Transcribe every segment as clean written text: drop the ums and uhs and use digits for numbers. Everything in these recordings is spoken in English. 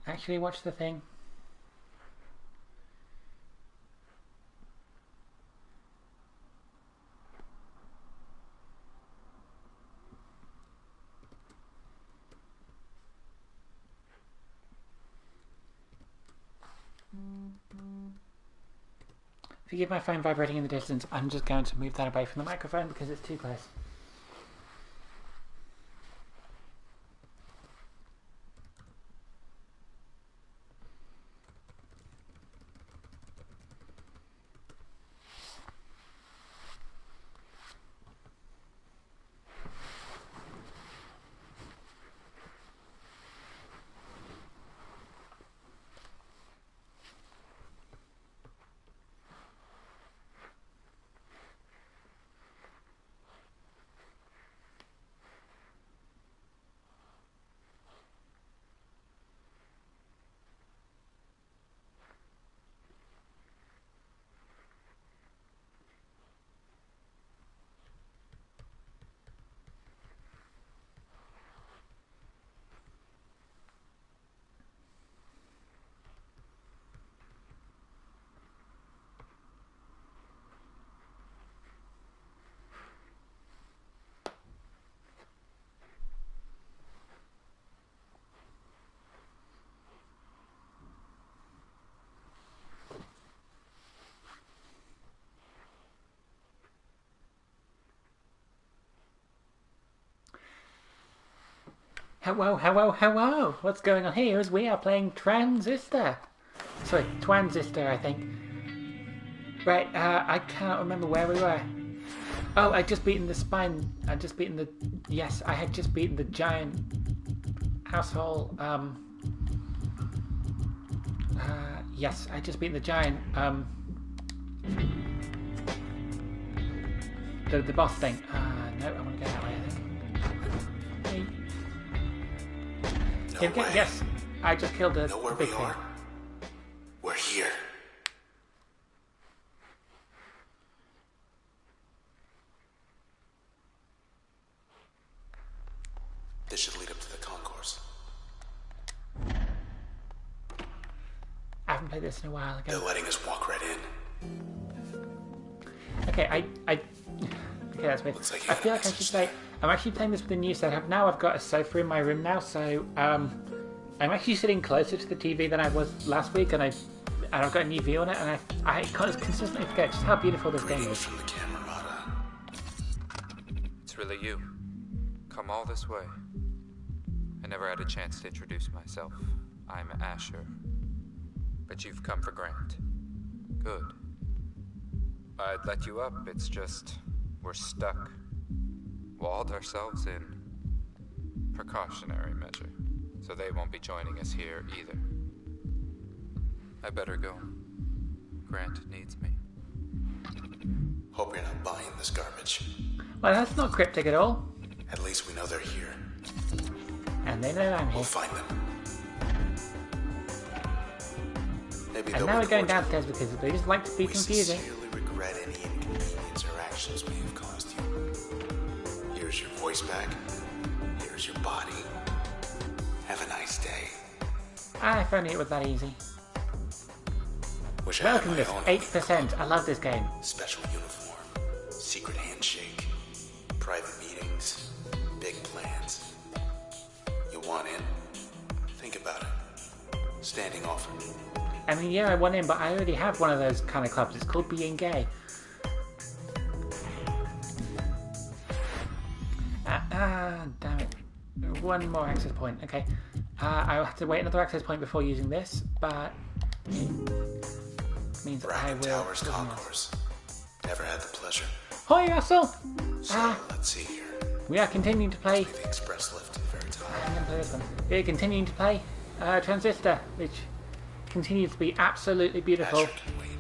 actually watch the thing. Forgive my phone vibrating in the distance. I'm just going to move that away from the microphone because it's too close. Hello, hello, hello! What's going on here is we are playing Transistor. Sorry, Transistor, I think. Right, I can't remember where we were. Oh, I'd just beaten the spine. I'd just beaten the... Yes, I had just beaten the giant asshole. Yes, I just beaten the giant, the boss thing. No, I want to go that way, I think. No way. Yes, I just killed a big thing. We're here. This should lead up to the concourse. I haven't played this in a while ago. They're letting us walk right in. Okay, okay, that's weird. Like I feel like I should say I'm actually playing this with a new setup now. I've got a sofa in my room now, so I'm actually sitting closer to the TV than I was last week, and I've got a new view on it, and I consistently forget just how beautiful this game is. From the Camerata. It's really you. Come all this way. I never had a chance to introduce myself. I'm Asher. But you've come for Grant. Good. I'd let you up, it's just... we're stuck. Walled ourselves in. Precautionary measure. So they won't be joining us here either. I better go. Grant needs me. Hope you're not buying this garbage. Well, that's not cryptic at all. At least we know they're here. And they know I'm here. We'll find them. Maybe And now we're going downstairs because they just like to be confusing. We sincerely regret any inconvenience or actions we have caused you. Here's your voice back. Here's your body. Have a nice day. If only it was that easy. Wish I had Welcome my this own 8%. I love this game. special uniform, secret handshake, private meetings, big plans. You want in? Think about it. Standing offer. I mean, yeah, I want in, but I already have one of those kind of clubs. It's called being gay. Damn it. One more access point. Okay. I'll have to wait another access point before using this, but it means I Bracken will. Towers Concourse. Never had the pleasure. Hi, Russell! So let's see here. We are continuing to play. Take the express lift to the very top. I'm going to play this one. We're continuing to play Transistor, which continues to be absolutely beautiful. Asher can wait.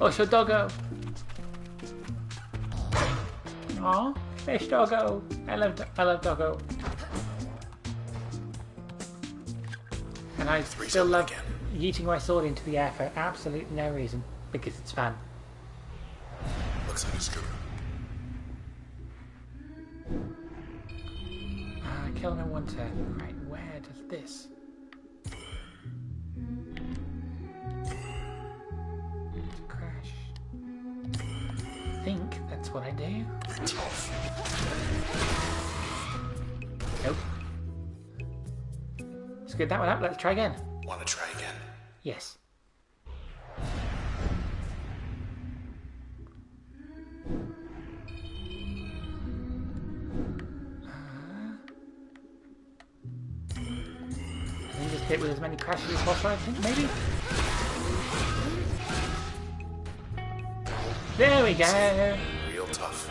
Oh, it's your doggo. Aw, fish doggo. I love doggo. And I still love again. yeeting my sword into the air for absolutely no reason, because it's fun. Looks like a screw. Kill no one to. Right, where does this? That's what I do. Tough. Nope. Screwed that one up. Let's try again. Want to try again? Yes. I think just hit with as many crashes as possible, I think, maybe? There we go! Real tough.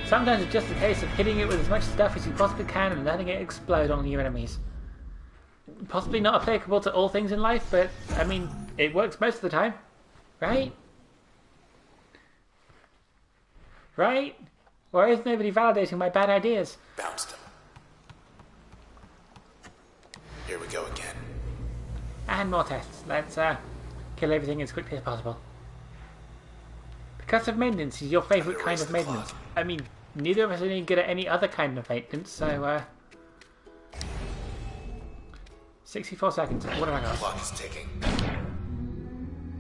Sometimes it's just a case of hitting it with as much stuff as you possibly can and letting it explode on your enemies. Possibly not applicable to all things in life, but, I mean, it works most of the time. Right? Right? Why is nobody validating my bad ideas? Bounced him. Here we go again. And more tests. Let's kill everything as quickly as possible. Percussive maintenance is your favourite kind of maintenance. I mean, neither of us are any good at any other kind of maintenance, so 64 seconds. What have I got? Clock is ticking.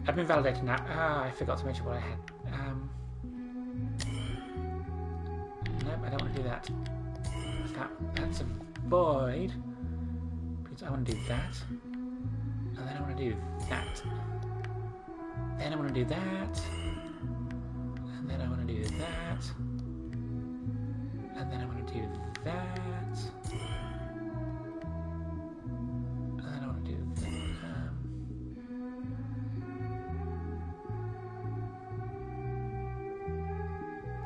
I've been validated now. Ah, I forgot to mention what I had. Nope, I don't want to do that. That's a void. Because I want to do that. And then I want to do that. Then I want to do that. And then I want to do that. And then I want to do that. And then I want to do that.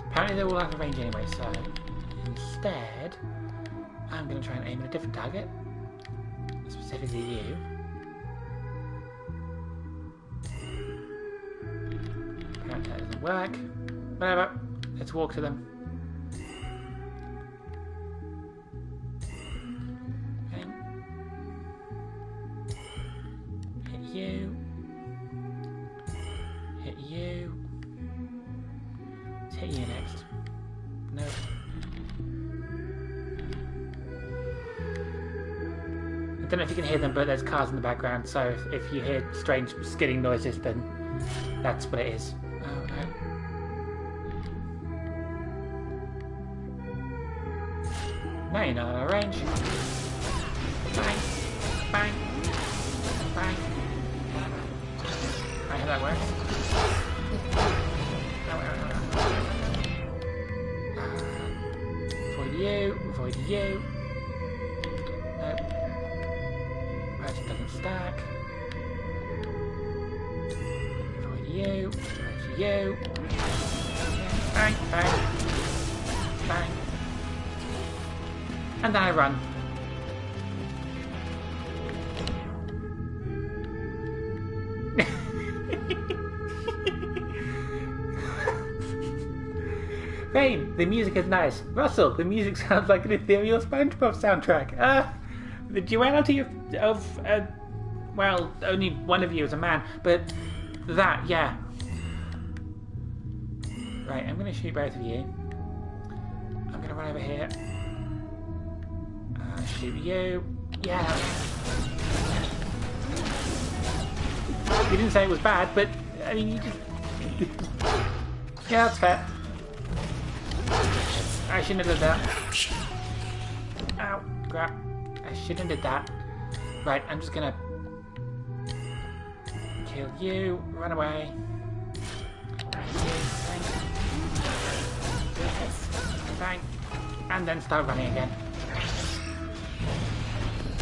Apparently they're all out of range anyway, so instead I'm going to try and aim at a different target. Specifically you. Apparently that doesn't work. Whatever. Let's walk to them. Okay. Hit you. Hit you. Let's hit you next. No. I don't know if you can hear them, but there's cars in the background, so if you hear strange skidding noises, then that's what it is. Oh, no. Now you're not out of range. Bang. Bang. Bang. I hope that works. Avoid you. Avoid you. Nope. Magic doesn't stack. Avoid you. Avoid you. Bang. Bang. Bang. And then I run. Fame, the music is nice. Russell, the music sounds like an ethereal SpongeBob soundtrack. The duality of well, only one of you is a man, but that, yeah. Right, I'm going to shoot both of you. I'm going to run over here. Shoot you. Yeah. You didn't say it was bad, but I mean, you just. Yeah, that's fair. I shouldn't have did that. Ow, crap. I shouldn't have did that. Right, I'm just gonna kill you, run away. Bang. And then start running again.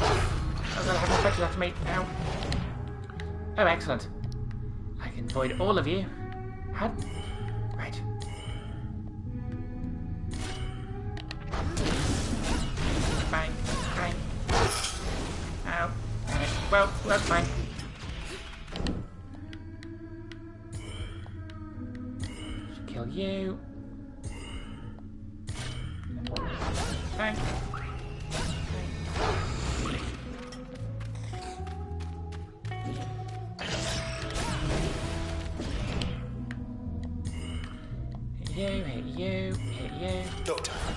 Oh god, I have no touches after me. Ow. Oh, excellent. I can avoid all of you. How? Right. Bang. Bang. Ow. Right. Well, that's fine. Should kill you. Bang. Hit you. No time.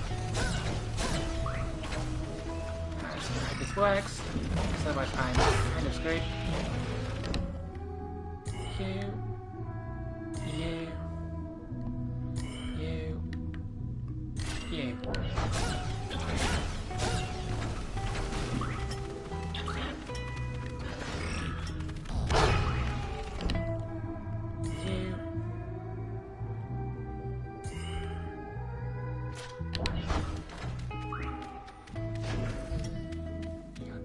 If this works, because otherwise I'm kind of screwed. You.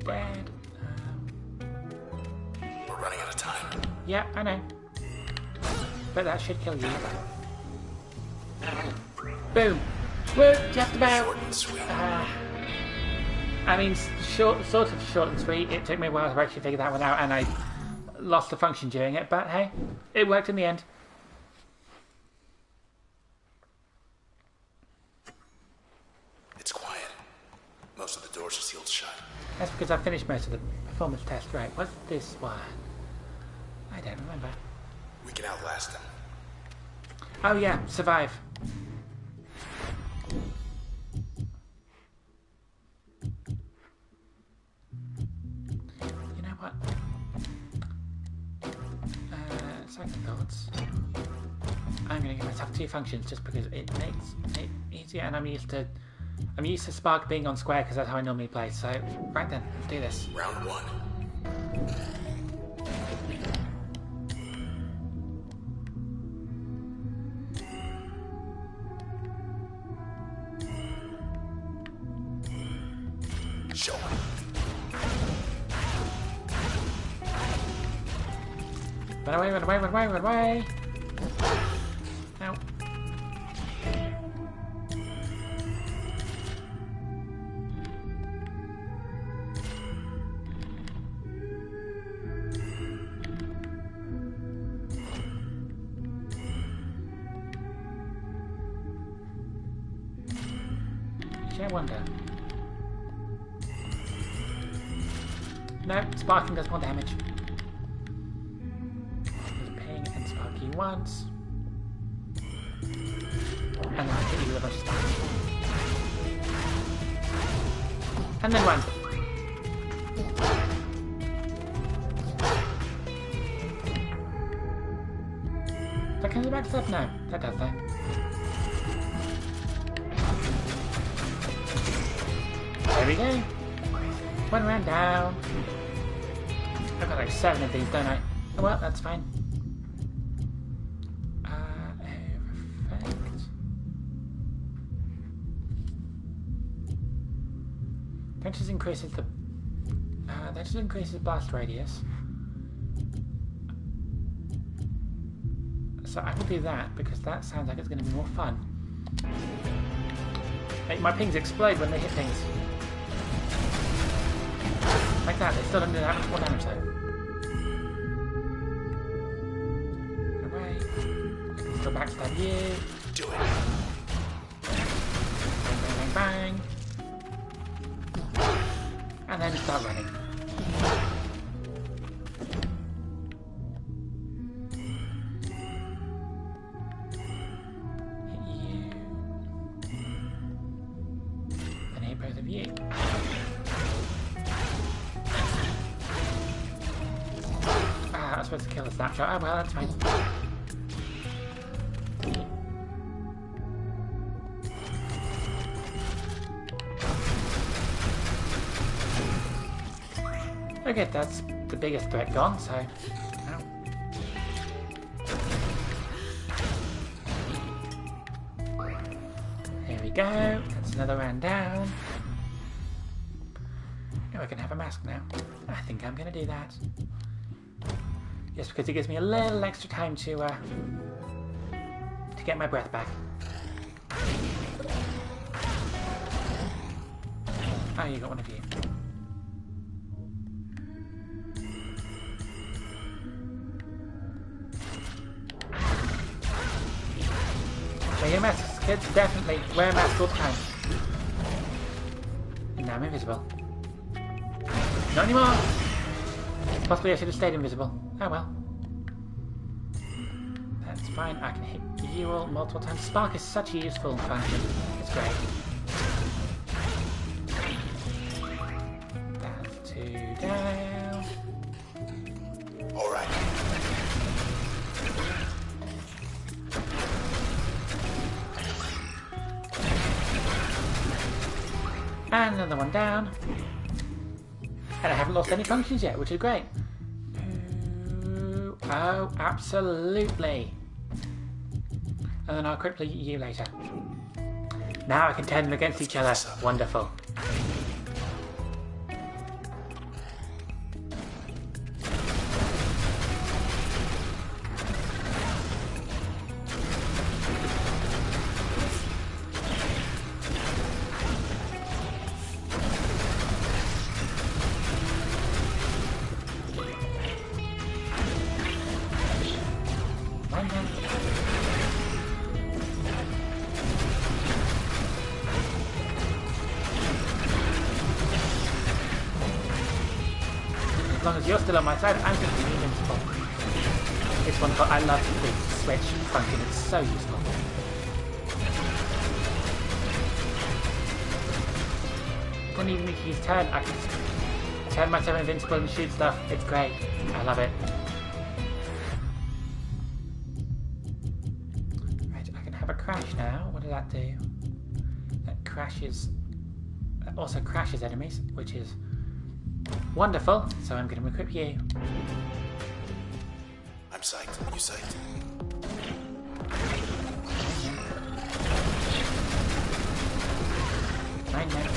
dead. We're running out of time. Yeah, I know. But that should kill you. Boom! Woo! Just about! Short and sweet. I mean, sort of short and sweet. It took me a while to actually figure that one out, and I lost the function during it, but hey, it worked in the end. It's quiet. Most of the doors are sealed shut. That's because I finished most of the performance test. Right, what's this one? I don't remember. We can outlast them. Oh yeah, survive. You know what? Second thoughts. I'm going to give myself 2 functions just because it makes it easier, and I'm used to Spark being on square because that's how I normally play. So right then, let's do this. Round 1. Show 'em. Run away, run away, run away, run away! Ow. I wonder. No, sparking does more damage. Ping and sparking once. And then I hit you with a bunch of sparks. And then one. That comes back stuff? No, that does though. There we go. One round down. I've got like 7 of these, don't I? Oh well, that's fine. Effect. That just increases the blast radius. So I will do that because that sounds like it's going to be more fun. Hey, my pings explode when they hit things. Like that, they still don't do that much more damage though. Away. Still backstab you. Do it. Bang, bang, bang, bang. And then start running. Hit you. Then hit both of you. I was supposed to kill the snapshot. Oh well, that's fine. Okay, that's the biggest threat gone, so... Ow. There we go. That's another round down. Oh, I can have a mask now. I think I'm going to do that. Just because it gives me a little extra time to get my breath back. Oh, you got one of you. Wear your masks, kids. Definitely wear a mask all the time. And now I'm invisible. Not anymore! Possibly I should have stayed invisible. Oh well. That's fine. I can hit you all multiple times. Spark is such a useful function. It's great. That's 2 down. Alright. And another one down. And I haven't lost any functions yet, which is great. Oh, absolutely. And then I'll quickly eat you later. Now I can turn them against each other. Wonderful. long as you're still on my side, I'm going to be invincible. It's wonderful. I love the switch function. It's so useful. I don't even need to use turn. I can just turn myself invincible and shoot stuff. It's great. I love it. Right, I can have a crash now. What does that do? That crashes... That also crashes enemies, which is wonderful. So I'm going to equip you. I'm psyched. You psyched? Fine, man.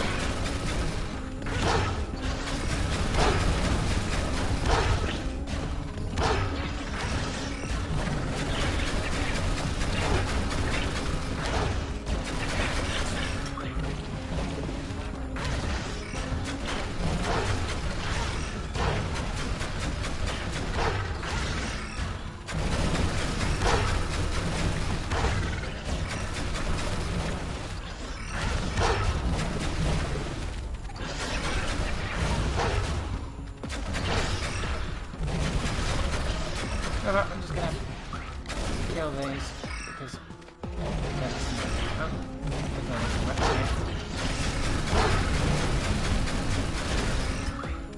I'm just gonna kill these because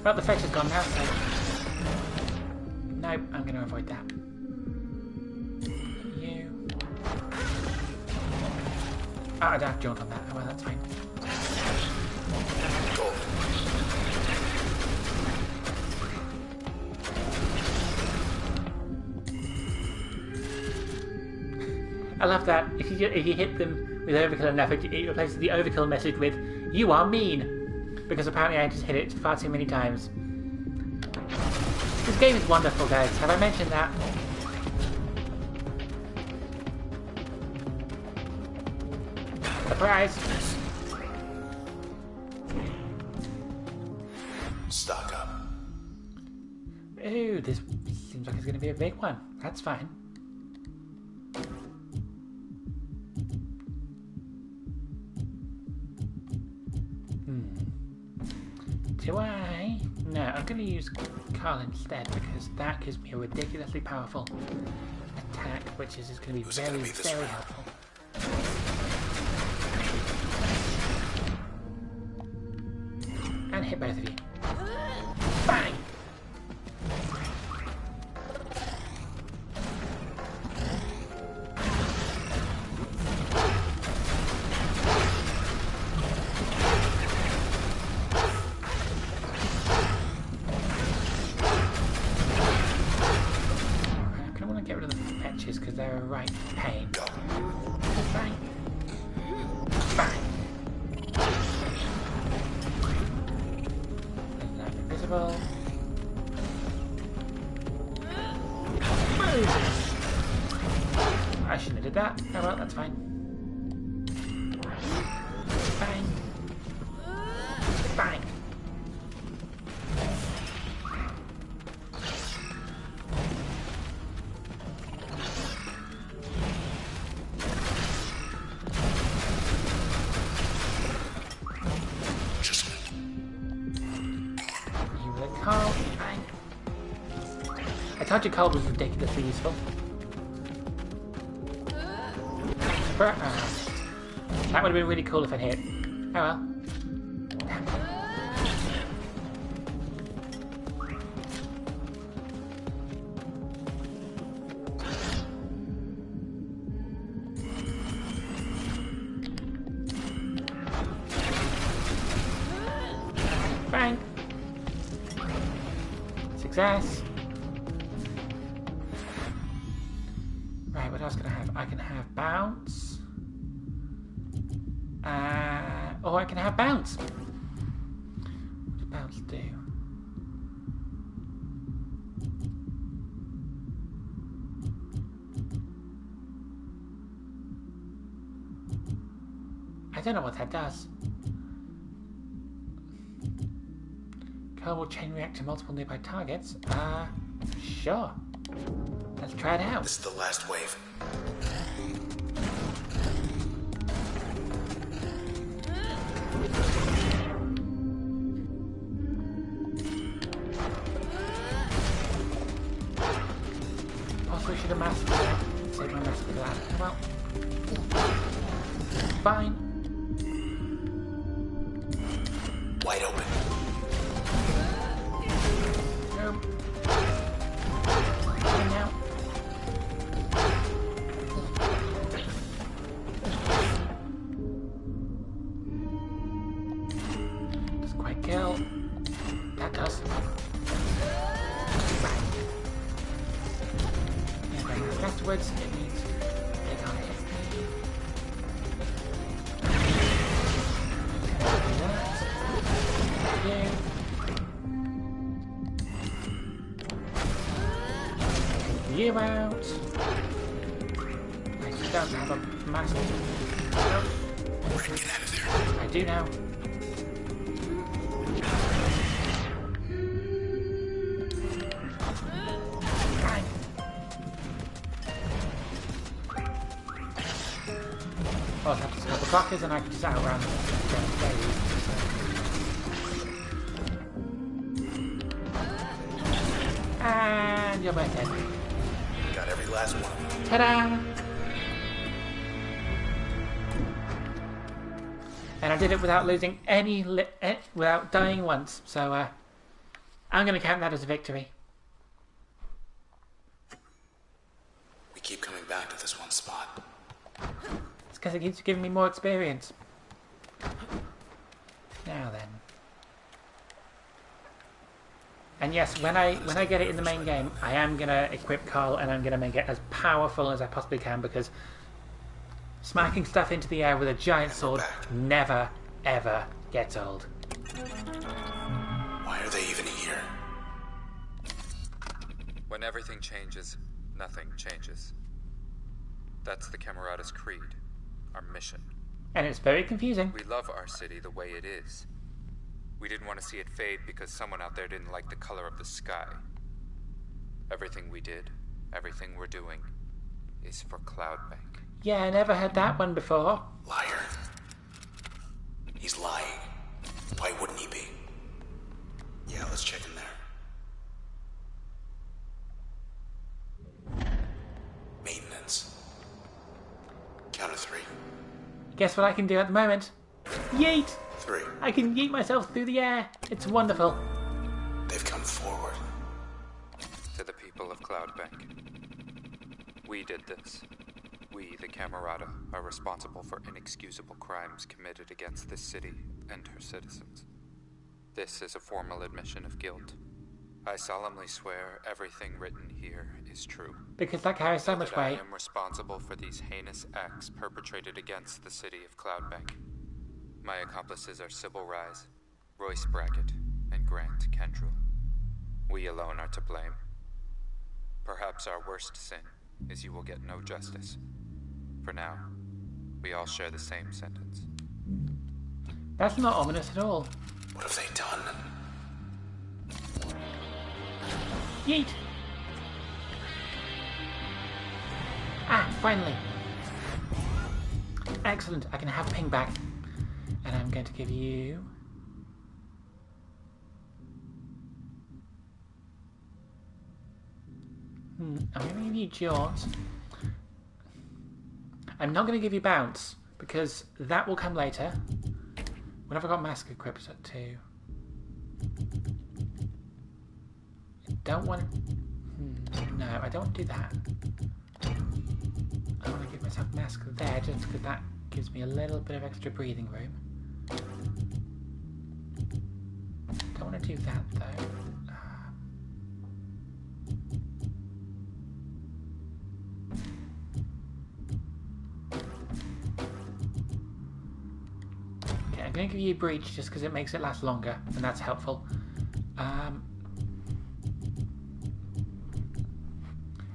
well, the fetch is gone now, so nope, I'm gonna avoid that. You. Oh, I don't have jaunt on that. Oh well, that's fine. I love that. If you hit them with overkill enough, it replaces the overkill message with "You are mean," because apparently I just hit it far too many times. This game is wonderful, guys. Have I mentioned that? Surprise! Stock up. Ooh, this seems like it's going to be a big one. That's fine. Do I? No, I'm going to use Carl instead because that gives me a ridiculously powerful attack, which is going to be very, very helpful. And hit both of you. Bang! Because they're a right pain. Bang. Bang. And I'm invisible. Boom. I shouldn't have did that. Oh well, that's fine. Bang. Bang. Carl, bang. I told you Carl was ridiculously useful. That would have been really cool if it hit. Oh well. Bang. Success. Right, what else can I have? I can have bounce. Or I can have bounce. What does bounce do? I don't know what that does. Carl will chain react to multiple nearby targets. Sure. Let's try it out. This is the last wave. a mask. Save my mask for that. Well, fine. Wide open. No. Fine now. Doesn't quite kill. That does. Right. Yeah, bring that afterwards. It needs big on it. Do that. Yeah. You out. I just don't have a mask. Nope. Rick, get out of there. I do now. Fine. Well, I'll have to stop the clockers and I can just outrun them. And you're both dead. Got every last one. Ta-da! And I did it without losing any, without dying once. So I'm going to count that as a victory. We keep coming back to this one spot. It's because it keeps giving me more experience. Now then. And yes, when I get it in the main game, I am going to equip Carl and I'm going to make it as powerful as I possibly can, because smacking stuff into the air with a giant sword never, ever gets old. Why are they even here? When everything changes, nothing changes. That's the Camerata's creed, our mission. And it's very confusing. We love our city the way it is. We didn't want to see it fade because someone out there didn't like the color of the sky. Everything we did, everything we're doing, is for Cloudbank. Yeah, I never heard that one before. Liar. He's lying. Why wouldn't he be? Yeah, let's check in there. Maintenance. Count of 3. Guess what I can do at the moment? Yeet! 3. I can yeet myself through the air. It's wonderful. They've come forward. To the people of Cloudbank. We did this. We, the Camerata, are responsible for inexcusable crimes committed against this city and her citizens. This is a formal admission of guilt. I solemnly swear everything written here is true. Because that carries so much That I weight. am responsible for these heinous acts perpetrated against the city of Cloudbank. My accomplices are Sybil Rise, Royce Brackett, and Grant Kendrill. We alone are to blame. Perhaps our worst sin is you will get no justice. For now, we all share the same sentence. That's not ominous at all. What have they done? Yeet! Ah, finally! Excellent, I can have ping back. And I'm going to give you... I'm going to give you Jaunt. I'm not going to give you Bounce, because that will come later. When have I got Mask equipped at 2? I don't want to... no, I don't want to do that. I want to give myself Mask there, just because that gives me a little bit of extra breathing room. Don't want to do that, though. Okay, I'm going to give you Breach just because it makes it last longer, and that's helpful.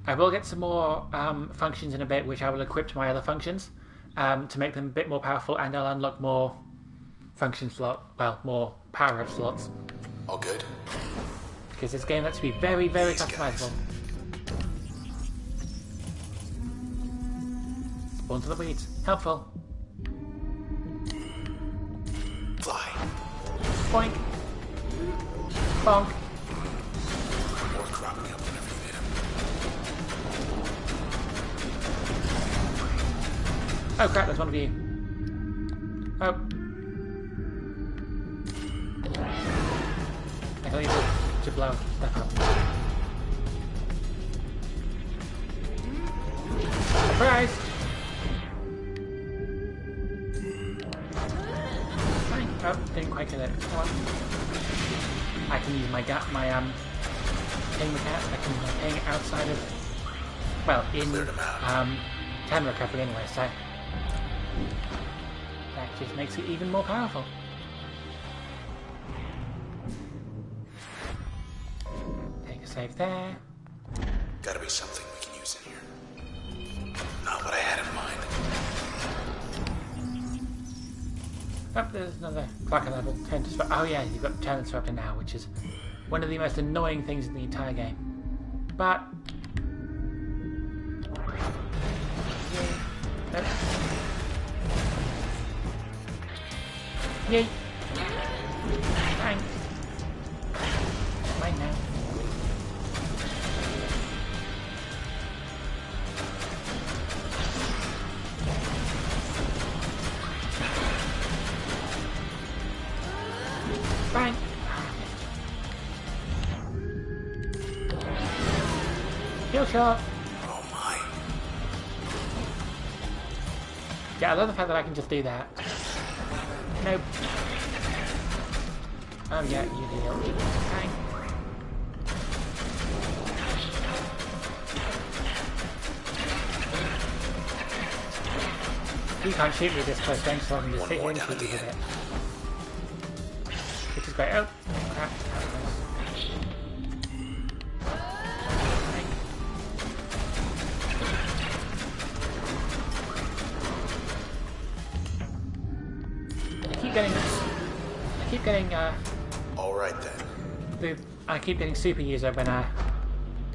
I will get some more functions in a bit, which I will equip to my other functions to make them a bit more powerful, and I'll unlock more function slot, well, more power-up slots. All good? Because this game lets me be very, very These customizable. Spawn to the weeds. Helpful. Fly. Boink. Bonk. More cropping up whenever you hit him. Oh crap, there's one of you. Oh. I got you to blow stuff up. Surprise! Fine. Oh, didn't quite get it. Come on. I can use my ping mechanic. I can use my ping outside of, well, in time recovery anyway. So that just makes it even more powerful. Take a save there. Gotta be something we can use in here. Not what I had in mind. Oh, there's another clocker level. Oh yeah, you've got Turn Disruptor now, which is one of the most annoying things in the entire game. But yay! Thanks. Mine now. Bang! Kill shot! Oh my. Yeah, I love the fact that I can just do that. Nope. Oh yeah, you heal. Bang! You can't shoot me this close range, so I can just sit here and shoot you with it. Which is great. Oh, crap. That was close. I keep getting All right then. I keep getting super user when I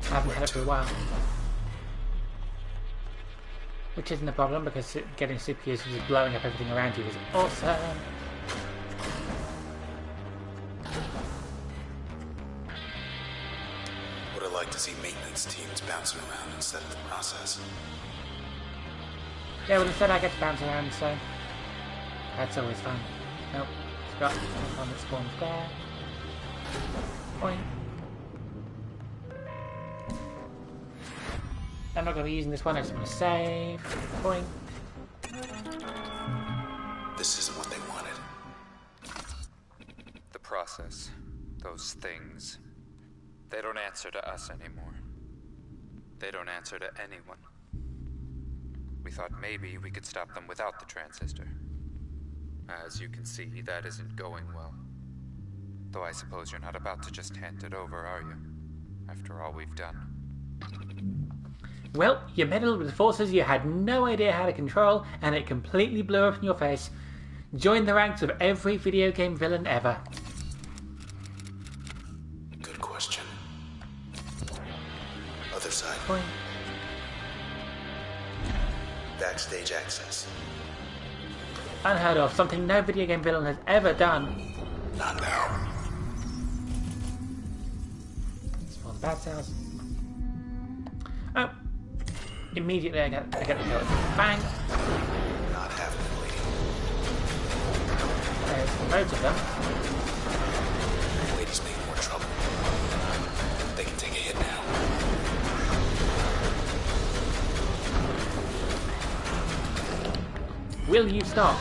haven't had it for a while. Which isn't a problem because getting super user is blowing up everything around you is awesome. Would I like to see maintenance teams bouncing around instead of the process? Yeah, well instead I get to bounce around, so that's always fun. Nope, forgot one that spawns there. Point. I'm not going to be using this one, I just want to save. Point. This isn't what they wanted. The process, those things, they don't answer to us anymore. They don't answer to anyone. We thought maybe we could stop them without the transistor. As you can see, that isn't going well. Though I suppose you're not about to just hand it over, are you? After all we've done. Well, you meddled with forces you had no idea how to control, and it completely blew up in your face. Join the ranks of every video game villain ever. Good question. Other side. Point. Backstage access. Unheard of, something no video game villain has ever done. Not now. Spawn bad cells. Oh. Immediately I get the kill. Bang! Not happening, lady. There's loads of them. Lady's making more trouble. They can take a hit now. Will you stop?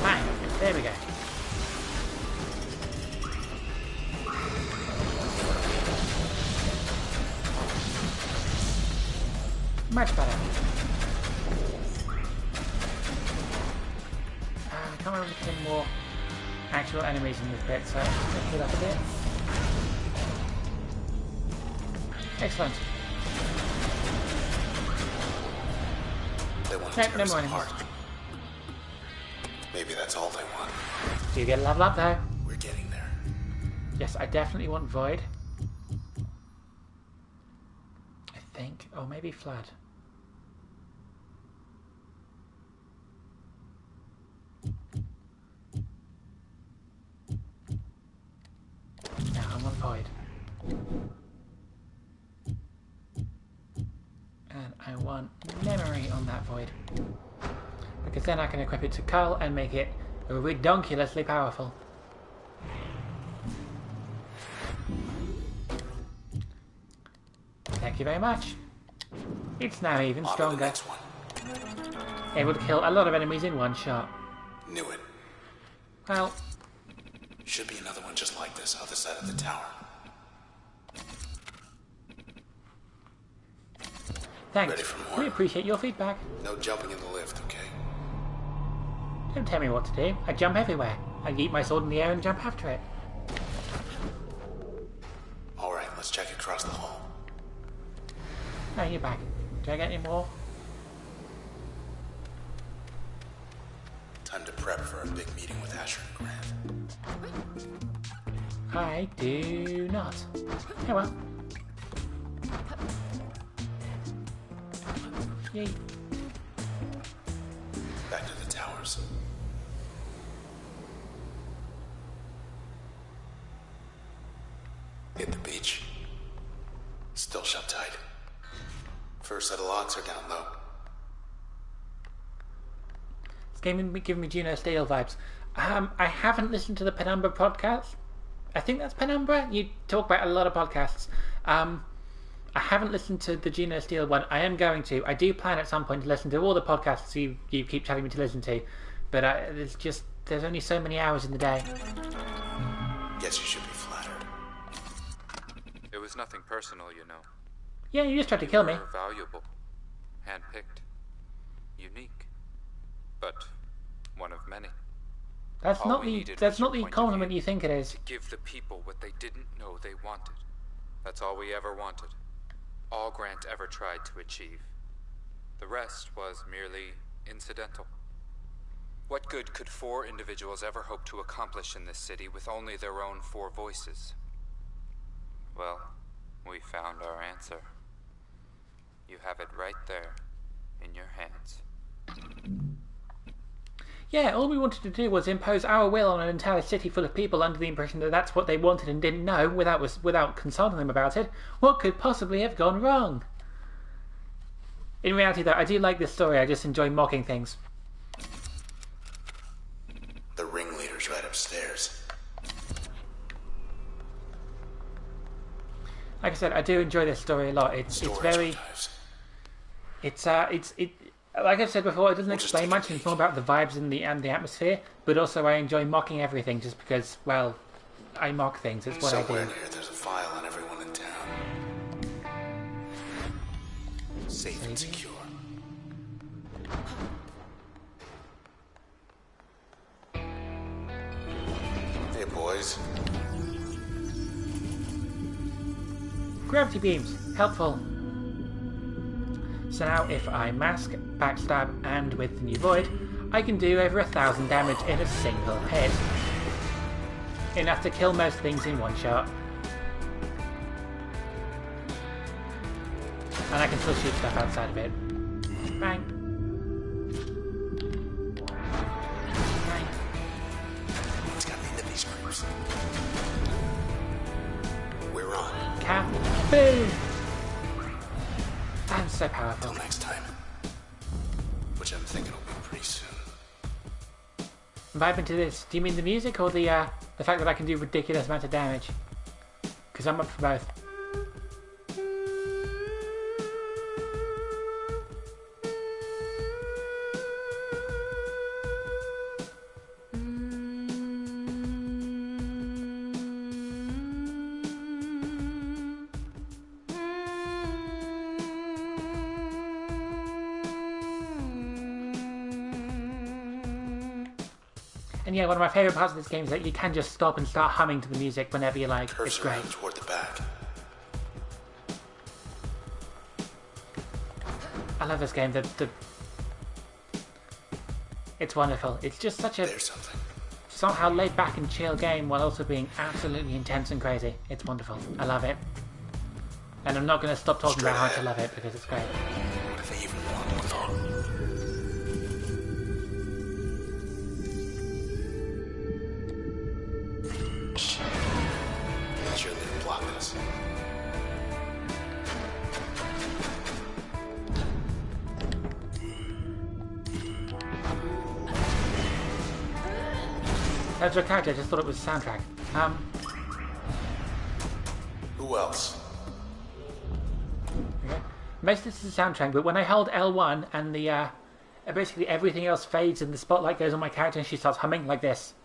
Bang! There we go. Much better. I can't remember if there's any more actual enemies in this bit, so let's pick it up a bit. Excellent. They want to Nope, tear no us more enemies. apart. Maybe that's all they want. Do you get a level up though? We're getting there. Yes, I definitely want Void. I think. Or maybe Flood. No, I want Void. And I want memory on that Void. because then I can equip it to Carl and make it redonkulously powerful. Thank you very much. It's now even On to the stronger. next one. Able to kill a lot of enemies in one shot. Knew it. Well, Should be another one just like this, other side of the tower. thanks. Ready for more? We appreciate your feedback. No jumping in the lift, okay? Don't tell me what to do. I jump everywhere. I yeet my sword in the air and jump after it. Alright, let's check across the hall. Oh, you're back. Do I get any more? Time to prep for a big meeting with Asher and Grant. I do not. Oh well. Yay. Back to the towers. Hit the beach. Still shut tight. First set of locks are down low. It's giving me Juno Steel vibes. I haven't listened to the Penumbra podcast. I think that's Penumbra. You talk about a lot of podcasts. I haven't listened to the Juno Steel one. I am going to. I do plan at some point to listen to all the podcasts you keep telling me to listen to, but there's only so many hours in the day. Guess you should be flattered. It was nothing personal, you know. Yeah, you just tried to kill me. You were valuable, handpicked, unique, but one of many. That's All not we the needed that's was not your the point of compliment view. you think it is. Give the people what they didn't know they wanted. That's all we ever wanted. All Grant ever tried to achieve. The rest was merely incidental. What good could 4 individuals ever hope to accomplish in this city with only their own 4 voices? Well, we found our answer. You have it right there, in your hands. Yeah, all we wanted to do was impose our will on an entire city full of people under the impression that that's what they wanted and didn't know without consulting them about it. What could possibly have gone wrong? In reality, though, I do like this story. I just enjoy mocking things. The ringleader's right upstairs. Like I said, I do enjoy this story a lot. It's very... archives. It's like I've said before, it doesn't We'll just explain take a much. It's peek. more about the vibes and the atmosphere. But also, I enjoy mocking everything just because, well, I mock things. It's what I Somewhere in do. here, there's a file on everyone in town. Safe and secure. Hey, boys. Gravity beams, helpful. So now, if I mask, backstab, and with the new void, I can do over 1,000 damage in a single hit. Enough to kill most things in one shot. And I can still shoot stuff outside of it. Bang. Bang. It's got into these creeps. We're on. Cap. Boom! I'm so Till powerful. next time. Which I'm thinking will be pretty soon. I'm vibing to this. Do you mean the music or the fact that I can do ridiculous amounts of damage? Because I'm up for both. And yeah, one of my favourite parts of this game is that you can just stop and start humming to the music whenever you like. It's Cursor great. around toward the back. I love this game. It's wonderful. It's just such a There's something. somehow laid back and chill game while also being absolutely intense and crazy. It's wonderful. I love it. And I'm not going to stop talking about how much I love it because it's great. What if they even want with all? Sure they block this. That's a character, I just thought it was a soundtrack. Who else? Okay. Most of this is a soundtrack, but when I hold L1 and the basically everything else fades and the spotlight goes on my character and she starts humming like this.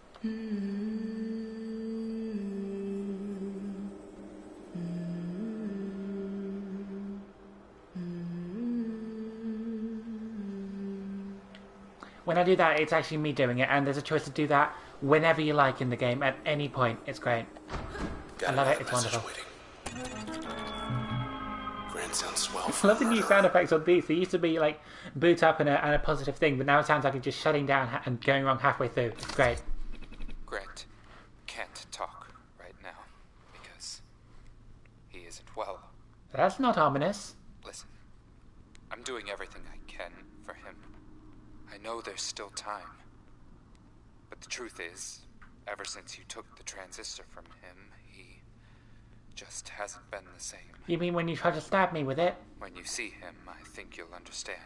When I do that, it's actually me doing it, and there's a choice to do that whenever you like in the game, at any point. It's great. I love it, it's wonderful. Grant sounds swell. I love the new sound effects on these. They used to be like boot up and a positive thing, but now it sounds like it's just shutting down and going wrong halfway through. It's great. Grant can't talk right now because he isn't well. That's not ominous. Listen, I'm doing everything I can for him. I know there's still time. But the truth is, ever since you took the transistor from him, he just hasn't been the same. You mean when you tried to stab me with it? When you see him, I think you'll understand.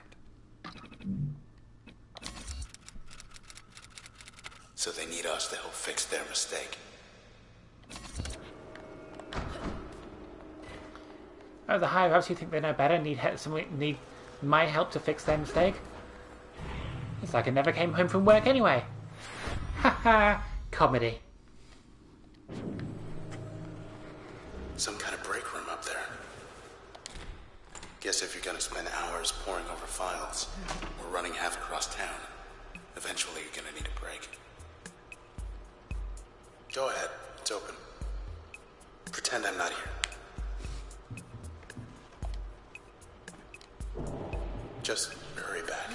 So they need us to help fix their mistake. Oh, the higher ups who think they know better need my help to fix their mistake? It's like I never came home from work anyway. Haha, comedy. Some kind of break room up there. Guess if you're gonna spend hours poring over files or running half across town, eventually you're gonna need a break. Go ahead, it's open. Pretend I'm not here. Just hurry back.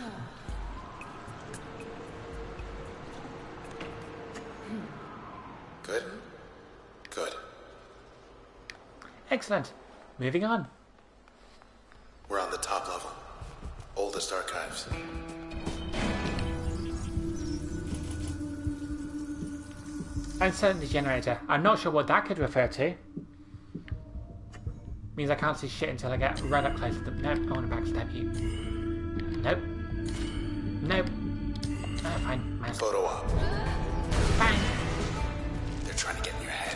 Good? Good. Excellent. Moving on. We're on the top level. Oldest archives. Uncertainty generator. I'm not sure what that could refer to. Means I can't see shit until I get right up close to them. Nope, I want to backstab you. Nope. Nope. Oh, fine. Mouse. Photo op. Bang. They're trying to get in your head.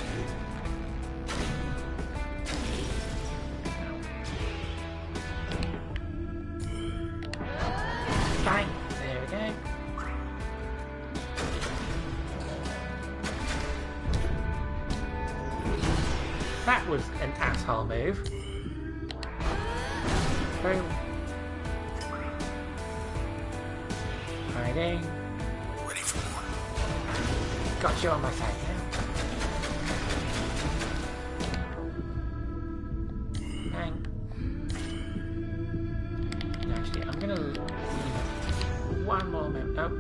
Bang. There we go. That was an asshole move. Boom. Hiding. Ready for more. Got you on my side now. Bang. Actually, I'm gonna leave one more move. Oh.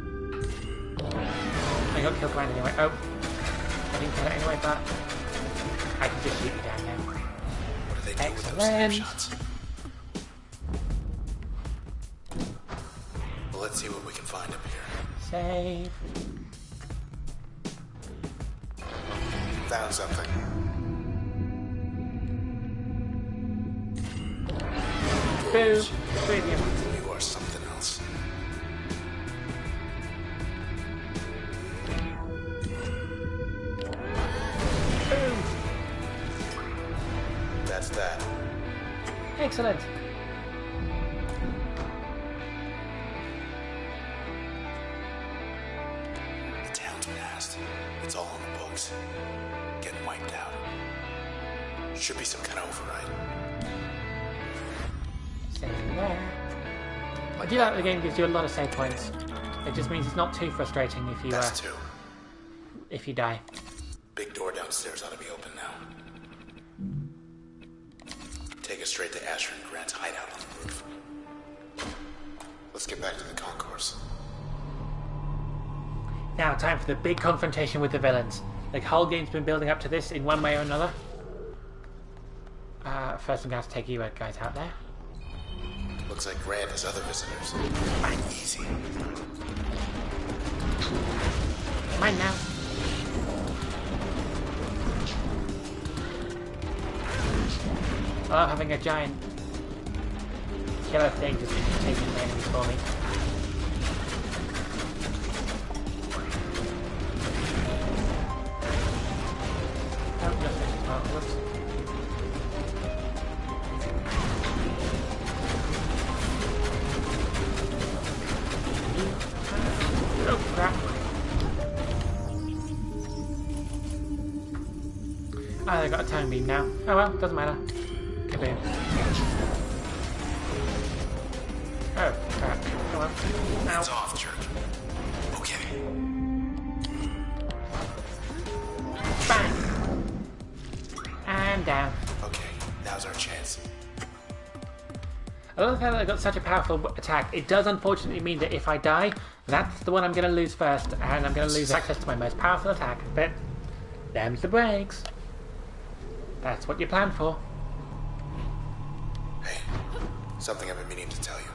I got killed right anyway. Oh. I didn't kill it anyway, but I can just shoot you down now. What do they do with those Excellent. snapshots? Well, let's see what we can find up here. Save. Found something. Boom. Brilliant. You are something else. Boom. That's that. Excellent. The town's passed. It's all on the books. Getting wiped out. Should be some kind of override. Save there. I do like the game gives you a lot of save points. It just means it's not too frustrating That's two. if you die. Big door downstairs ought to be open now. Take us straight to Asher and Grant's hideout on the roof. Let's get back to the concourse. Now, time for the big confrontation with the villains. The whole game's been building up to this in one way or another. First I'm going to have to take you guys out there. Looks like Grant has other visitors. Easy. Mine now. I love having a giant killer thing just taking the enemies for me. I got a time beam now. Oh well, doesn't matter. Kaboom. Oh, crap. Come on. Ow. It's off, jerk. Okay. Bang! And down. Okay, now's our chance. I love the fact that I got such a powerful attack. It does unfortunately mean that if I die, that's the one I'm going to lose first, and I'm going to lose access to my most powerful attack. But them's the breaks. That's what you planned for. Hey, something I've been meaning to tell you.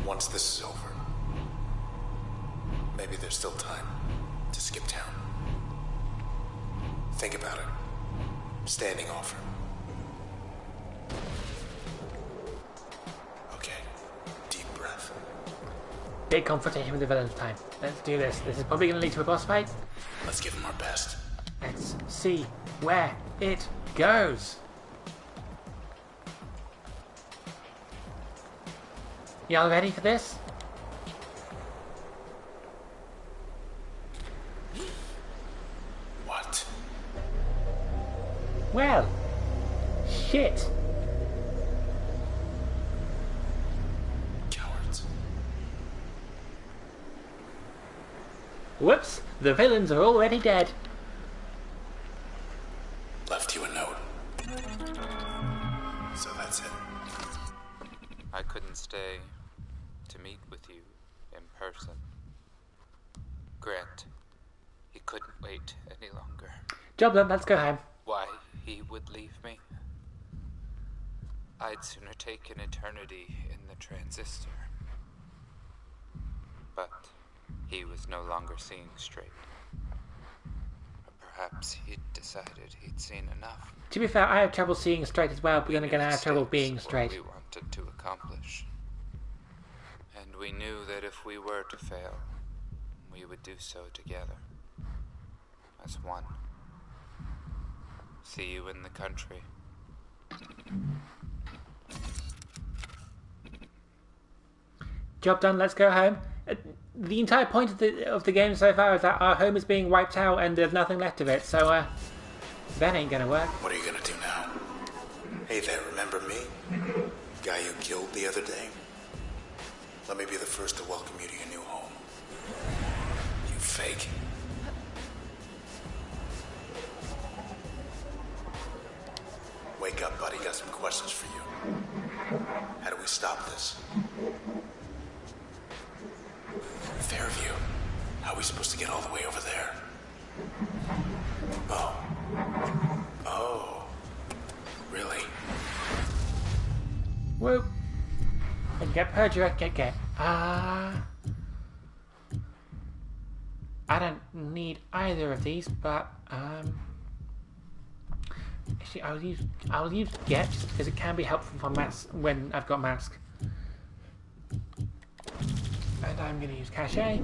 Once this is over, maybe there's still time to skip town. Think about it. Standing offer. Okay, deep breath. Big confrontation with the villain's time. Let's do this. This is probably going to lead to a boss fight. Let's give him our best. Let's see where it goes. Y'all ready for this? What? Well, shit. Cowards. Whoops, the villains are already dead. Left you a note. So that's it. I couldn't stay to meet with you in person. Grant, he couldn't wait any longer. Job done, let's go home. Why he would leave me? I'd sooner take an eternity in the Transistor. But he was no longer seeing straight. Or perhaps he'd decided he'd seen enough. To be fair, I have trouble seeing straight as well, but then again I have trouble being straight. We wanted to accomplish. And we knew that if we were to fail, we would do so together. As one. See you in the country. Job done, let's go home. The entire point of the game so far is that our home is being wiped out and there's nothing left of it, so that ain't gonna work. What are you gonna do now? Hey there, remember me? Guy you killed the other day? Let me be the first to welcome you to your new home. You fake. Wake up, buddy. Got some questions for you. How do we stop this? Fairview. How are we supposed to get all the way over there? Oh. Really? Whoop. And get perjurer, get. I don't need either of these, but actually I'll use get just because it can be helpful for mask when I've got mask. And I'm gonna use cachet.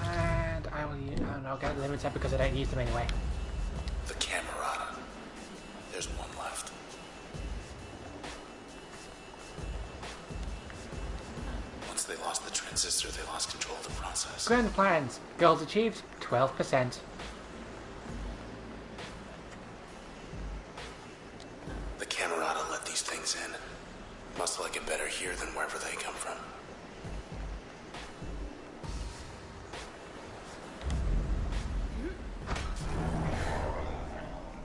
And I will use, and I'll get limiter because I don't use them anyway. The Camerata. There's one left. Once they lost the transistor, they lost control of the process. Grand plans. Goals achieved, 12%. The Camerata let these things in. Must like it better here than wherever they come from.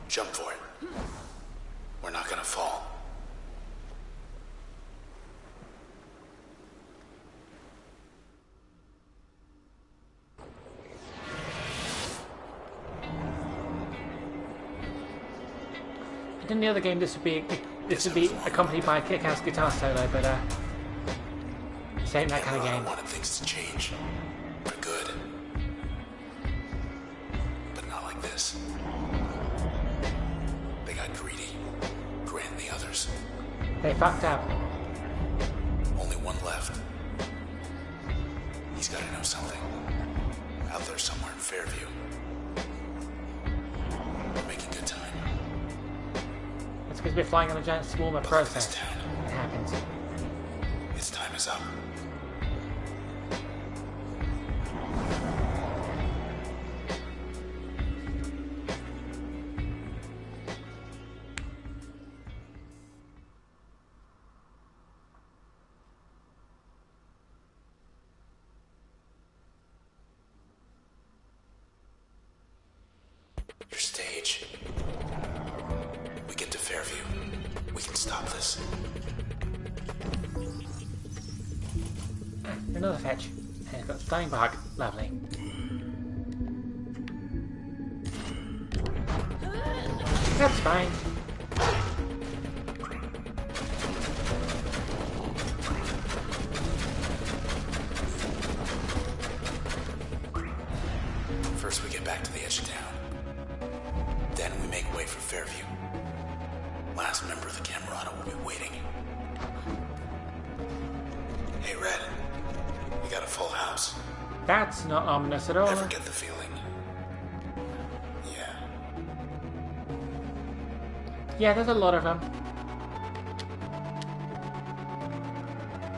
Jump for it. We're not gonna fall. In the other game, this would be accompanied by a kick-ass guitar solo, but this ain't that kind of Camerata game. wanted things to change. For good. But not like this. They got greedy. Grant and the others. They fucked up. Only one left. He's gotta know something. Out there somewhere in Fairview. We're making good time. It's because we're flying on a giant swarm of But look at this process. town. It happens. Its time is up. stop this. Another fetch. And it's got stunning bark. Lovely. That's fine. First we get back to the edge of town. Then we make way for Fairview. Last member of the Camerata will be waiting. Hey, Red. We got a full house. That's not ominous at all. Ever get the feeling? Yeah. Yeah, there's a lot of them.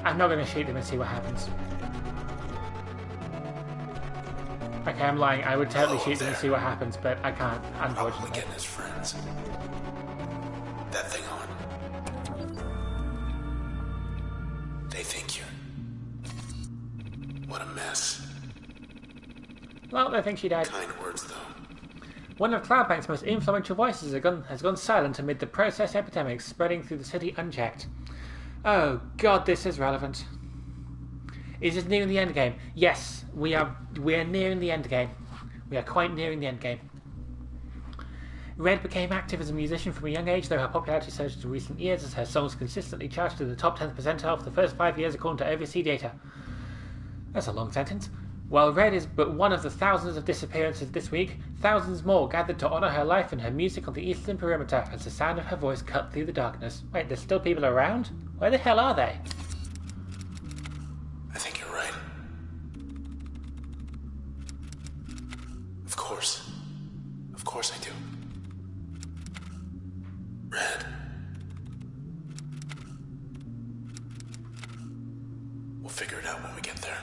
I'm not going to shoot them and see what happens. Okay, I'm lying. I would totally shoot them and see what happens, but I can't, Probably unfortunately. getting his friends. That thing on. They think you're... What a mess. Well, I think she died. Kind words, though. One of Cloudbank's most influential voices has gone silent amid the process epidemics spreading through the city unchecked. Oh god, this is relevant. Is this nearing the end game? Yes, we are nearing the end game. We are quite nearing the end game. Red became active as a musician from a young age, though her popularity surged in recent years as her songs consistently charted in the top 10th percentile for the first 5 years according to overseas data. That's a long sentence. While Red is but one of the thousands of disappearances this week, thousands more gathered to honour her life and her music on the eastern perimeter as the sound of her voice cut through the darkness. Wait, there's still people around? Where the hell are they? I think you're right. Of course. Of course I do. Red. We'll figure it out when we get there.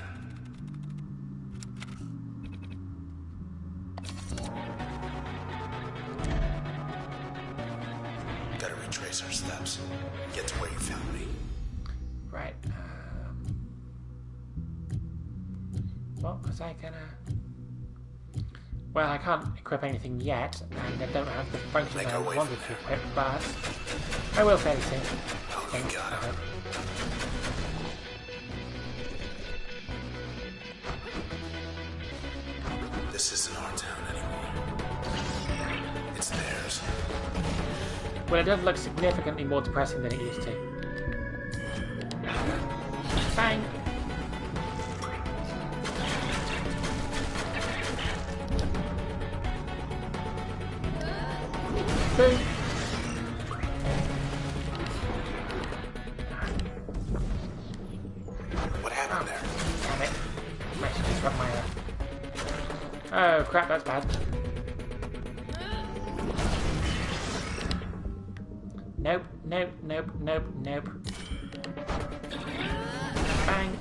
Gotta retrace our steps. Get to where you found me. Right. What was I gonna... Well, I can't equip anything yet, and I don't have the function Make I our way wanted from to equip, but I will fairly soon. Oh, you got it. This isn't our town anymore. It's theirs. Well, it does look significantly more depressing than it used to. Bang! Boom! What happened there? Damn it. I should disrupt my... Oh, crap, that's bad. Nope, nope, nope, nope, nope. Bang.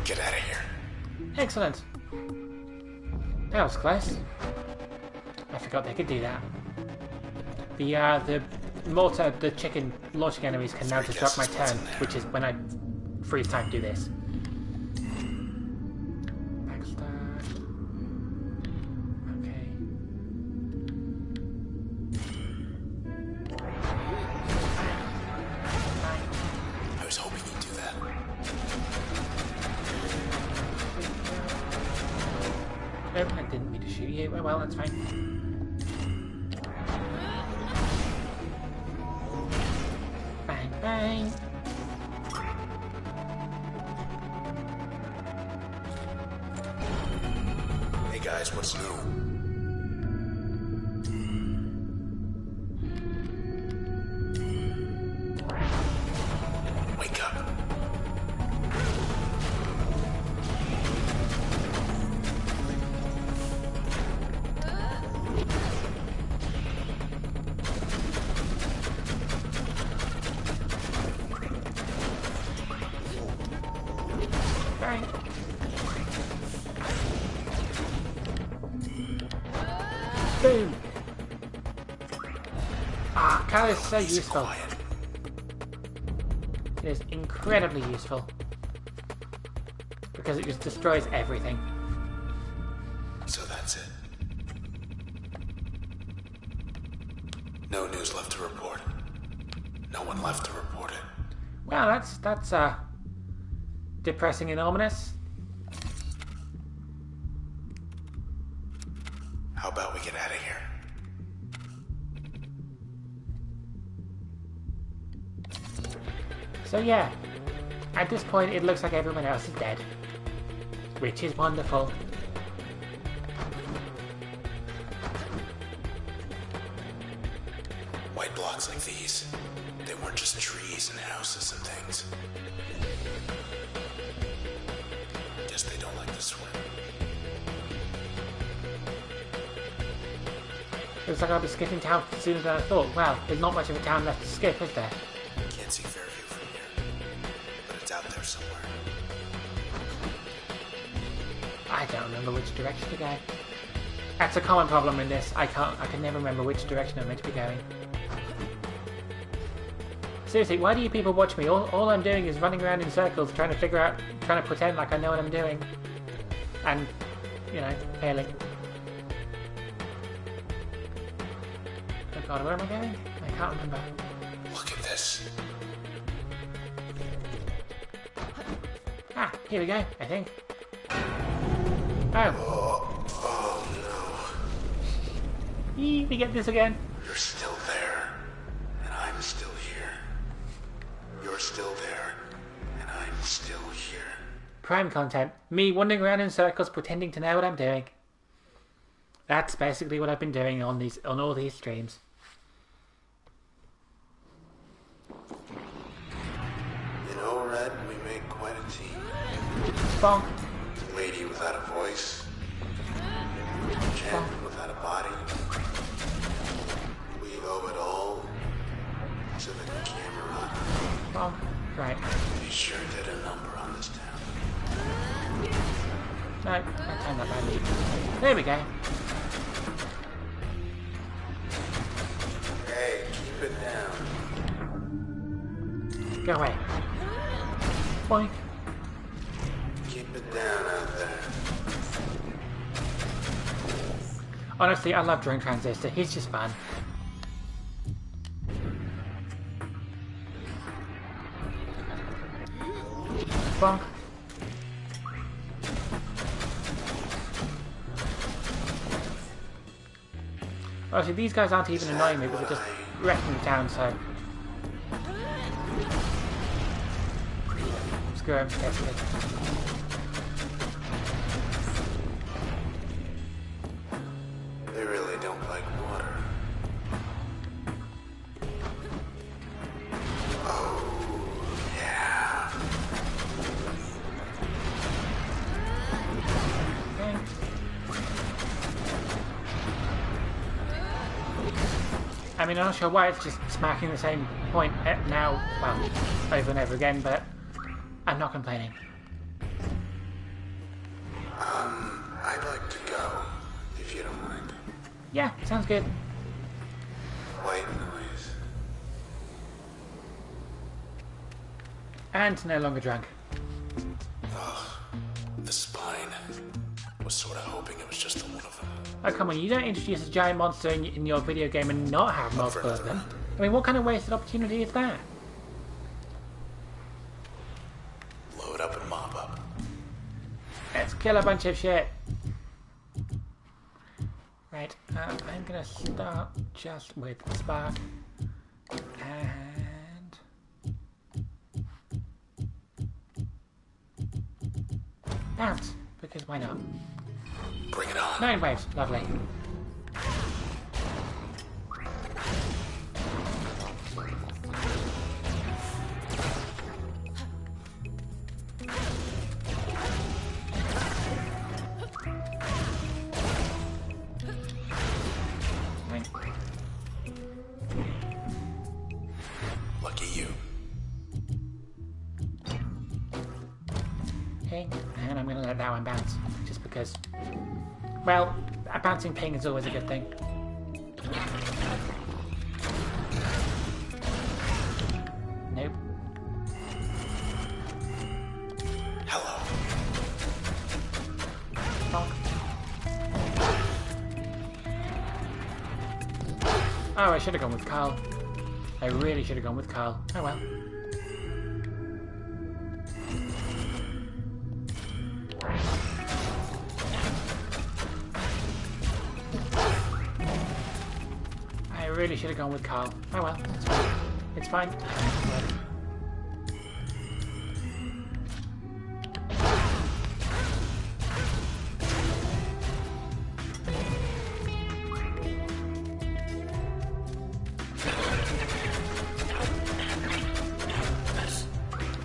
Get out of here. Excellent. That was close. I forgot they could do that. The mortar, the chicken launching enemies can now Three disrupt my guesses what's turn, in there. which is when I freeze time to do this. Backstart. Okay. I was hoping you'd do that. Nope, I didn't mean to shoot you. Oh well, that's fine. Bang, bang. Hey guys, what's new? Wake up. Bang. Boom. Ah, Cal is so Easy, useful. quiet. It is incredibly useful. Because it just destroys everything. So that's it. Well, that's depressing and ominous. How about we get out of here? So yeah, at this point it looks like everyone else is dead, which is wonderful. White blocks like these, they weren't just trees and houses and things. Guess they don't like to swim. Looks like I'll be skipping town sooner than I thought. Well, there's not much of a town left to skip, is there? Can't see Fairview from here, but it's out there somewhere. I don't remember which direction to go. That's a common problem in this. I can never remember which direction I'm meant to be going. Seriously, why do you people watch me? All I'm doing is running around in circles trying to pretend like I know what I'm doing. And, you know, failing. Oh god, where am I going? I can't remember. Look at this. Ah, here we go, I think. Oh. Oh no. Yee, we get this again. You're still there, and I'm still here. You're still there, and I'm still here. Prime content. Me wandering around in circles pretending to know what I'm doing. That's basically what I've been doing on all these streams. You know, Red, we make quite a team. Bonk. Lady without a voice. Champion without a body. We owe it all to the camera. Bonk. Right. He sure did a number on this town. No, I timed that badly. There we go. Hey, keep it down. Go away. Boink. Keep it down out there. Honestly, I love drawing Transistor. He's just fun. Bonk. Obviously, these guys aren't even annoying me, but they're just wrecking the town, so... Screw him, basically. They really don't like water. Oh, yeah. Okay. I mean, I'm not sure why it's just smacking the same point now, well, over and over again, but I'm not complaining. I'd like to go, if you don't mind. Yeah, sounds good. White noise. And no longer drunk. Ugh, the spine. Was sort of hoping it was just the one of them. Oh, come on, you don't introduce a giant monster in your video game and not have multiple of them. I mean, what kind of wasted opportunity is that? Load up and mop up. Let's kill a bunch of shit. Right, I'm gonna start just with Spark. And... bounce, because why not? Bring it on. 9 waves, lovely. Right. Lucky you. Okay, and I'm gonna let that one bounce, just because... well, a bouncing ping is always a good thing. Nope. Hello. Bonk. Oh, I should have gone with Carl. I really should have gone with Carl. Oh well. really should have gone with Carl. Oh well, it's fine. It's fine.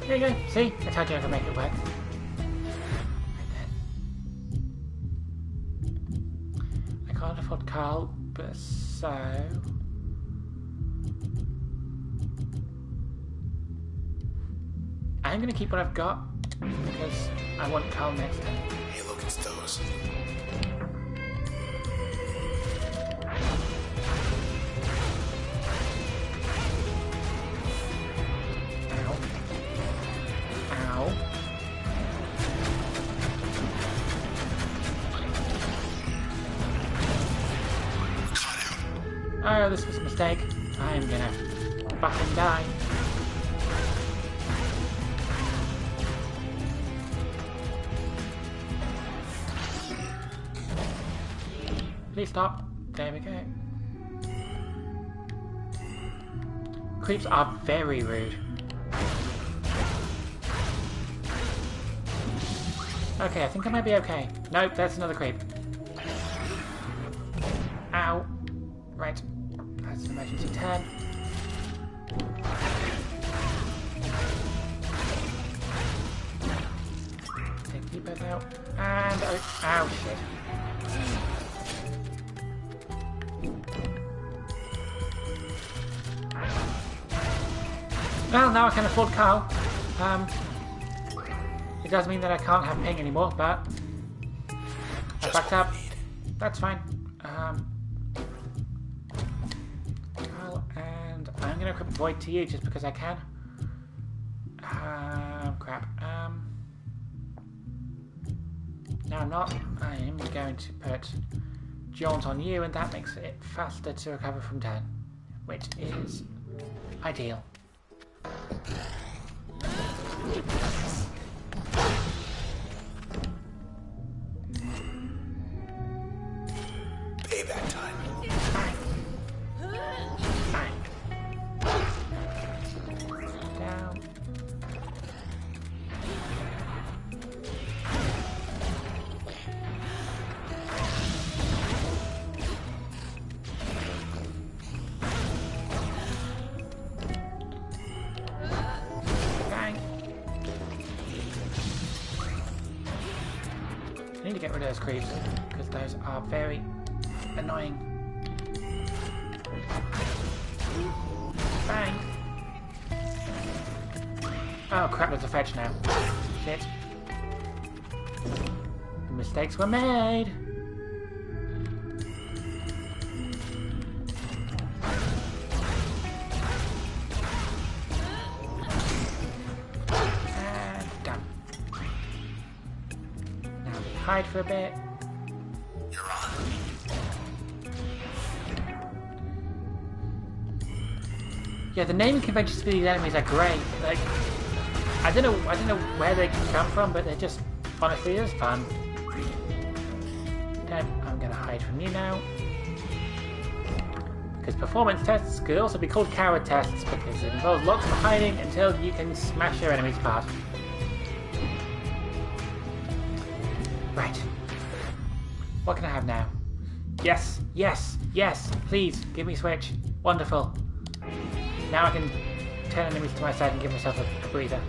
There you go. See? I told you I could make it work. I can't afford Carl, but so... I'm going to keep what I've got, because I want Carl next time. Hey, look, it's those. Oh, this was a mistake. I'm gonna fucking die. Please stop. There we go. Creeps are very rude. Okay, I think I might be okay. Nope, that's another creep. Ow. Right. That's an emergency turn. Take you both out. And... oh, ow, shit. Well, now I can afford Carl. It does mean that I can't have ping anymore, but... I fucked up. That's fine. And I'm going to equip Void to you just because I can. Crap. No, I'm not. I am going to put Jaunt on you, and that makes it faster to recover from 10, which is ideal. Payback time. Down. Bang. I need to get rid of those creeps because those are very annoying. Bang. Oh crap, there's a fetch now. Shit. The mistakes were made. And done. Now hide for a bit. You're on. Yeah, the naming conventions for these enemies are great. Like, I don't know where they come from, but they're just honestly just fun. Okay, I'm gonna hide from you now. Because performance tests could also be called coward tests because it involves lots of hiding until you can smash your enemies apart. Right. What can I have now? Yes, yes, yes, please, give me Switch. Wonderful. Now I can turn enemies to my side and give myself a breather.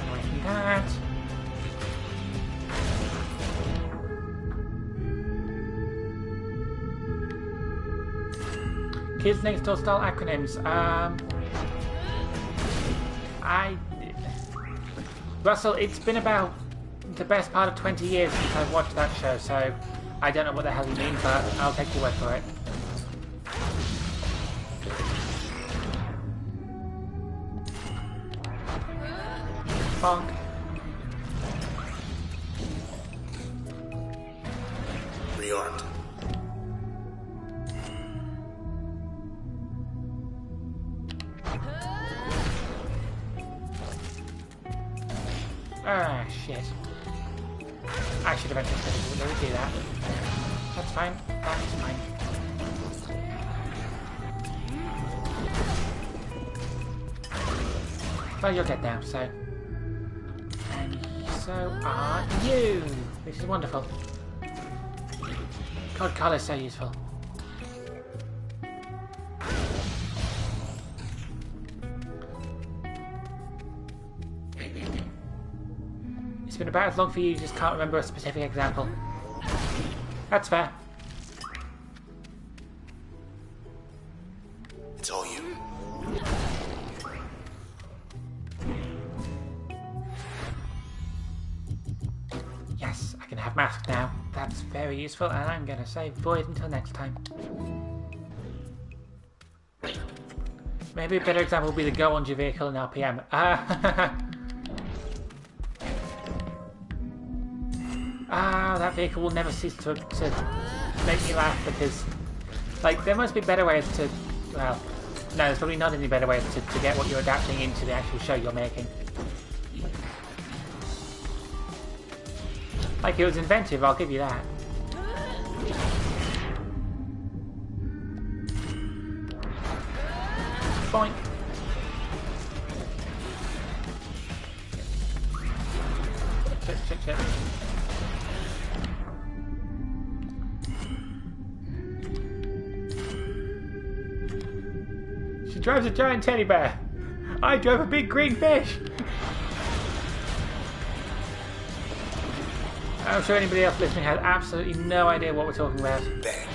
Away from that. Kids Next Door style acronyms. Russell, it's been about the best part of 20 years since I've watched that show, so I don't know what the hell you mean, but I'll take your word for it. Bonk. Rearmed. Ah, shit. I should have anticipated they would do that. That's fine. That's fine. Well, you're dead now, so... And so are you! This is wonderful. God, colour's so useful. It's been about as long for you just can't remember a specific example. That's fair. It's all you. Yes, I can have mask now. That's very useful, and I'm going to save Void until next time. Maybe a better example would be the go on your vehicle in RPM. That vehicle will never cease to make me laugh because, like, there must be better ways to, well, no, there's probably not any better ways to get what you're adapting into the actual show you're making. Like, it was inventive, I'll give you that. Boink. Shit. She drives a giant teddy bear. I drove a big green fish. I'm sure anybody else listening has absolutely no idea what we're talking about. Bang.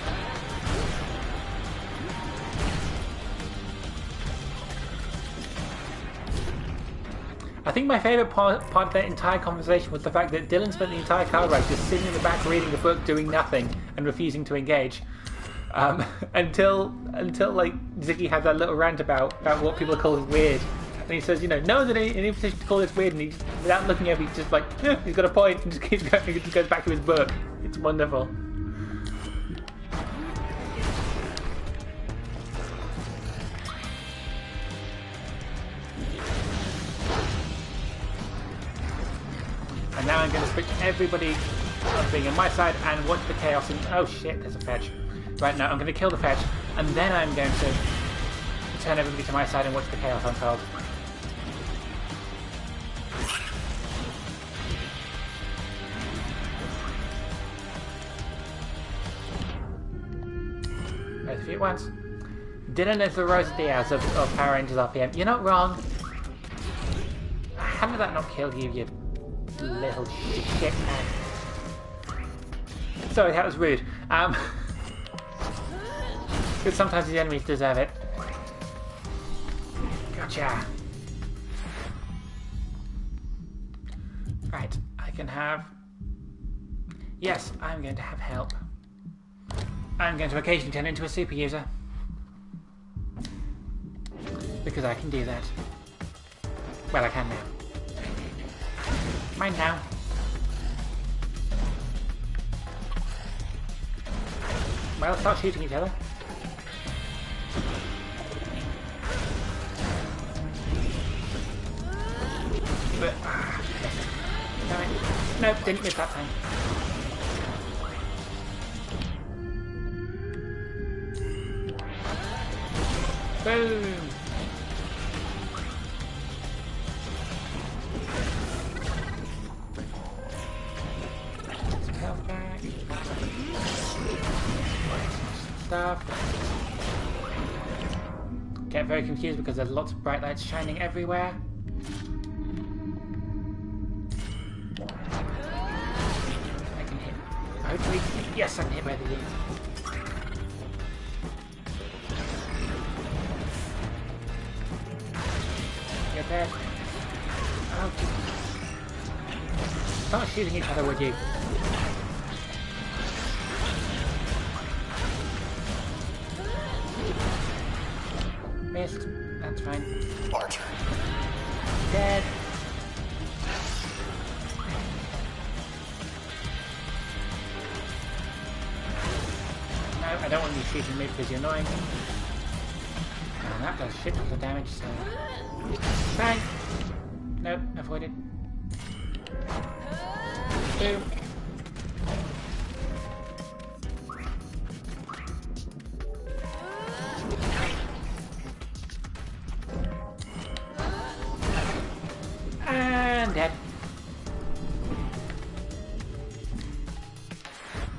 I think my favourite part of that entire conversation was the fact that Dylan spent the entire car ride just sitting in the back reading a book, doing nothing, and refusing to engage. Until like Ziggy had that little rant about what people call it weird. And he says, no one's in any position to call this weird, and he just, without looking at it, he's just like, he's got a point, and just keeps going, he just goes back to his book. It's wonderful. And now I'm going to switch everybody up being on my side and watch the chaos. Oh shit, there's a fetch. Right now, I'm going to kill the fetch, and then I'm going to turn everybody to my side and watch the chaos unfold. Both of you at once. Dylan is the Rosa Diaz of Power Rangers RPM. You're not wrong. How did that not kill you, you little shit man? Sorry, that was rude. Because sometimes these enemies deserve it. Gotcha. Right, I can have... Yes, I'm going to have help. I'm going to occasionally turn into a super user. Because I can do that. Well, I can now. Mine now. Well, start shooting each other. But, damn it. Nope, didn't miss that time. Boom! Some health back. Stuff. Get very confused because there's lots of bright lights shining everywhere. I can hit. Hopefully, yes, I can hit by the lead. You're dead. Oh, start shooting each other, would you? Missed. That's fine. Archer. Dead. No, I don't want you shooting me because you're annoying. And that does shit tons of damage, so... Bang! Nope, avoided. Boom. And dead.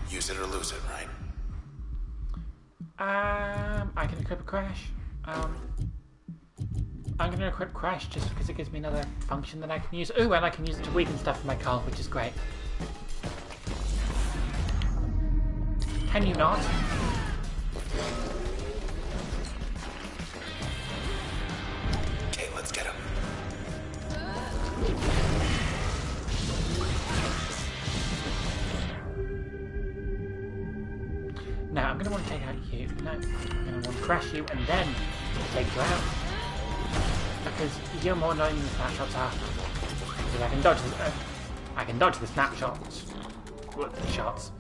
Use it or lose it, right? I can equip a crash. I'm going to equip crash just because it gives me another function that I can use. Ooh, and I can use it to weaken stuff in my car, which is great. Can you not? Okay, let's get him. Now, I'm going to want to take out you. No, I'm going to want to crash you and then take you out. Because you're more annoying than the snapshots are. Because I can dodge the snapshots. Well, the shots.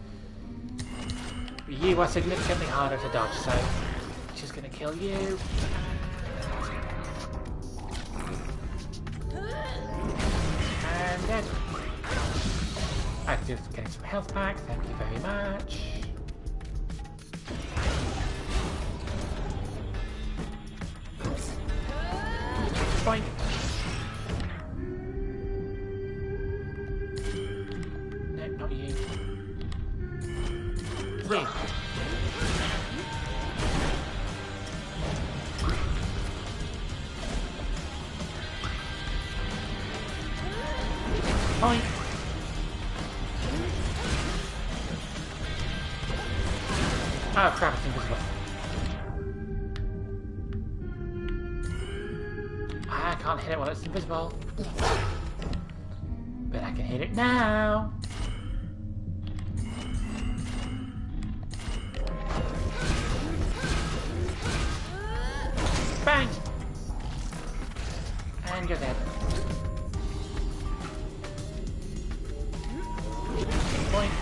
You are significantly harder to dodge, so just going to kill you. And dead. I'm just getting some health back. Thank you very much. Boink. No, not you. Three. Boink. Oh crap, it's invisible. I can't hit it while it's invisible. But I can hit it now. Bang! And you're dead. Point.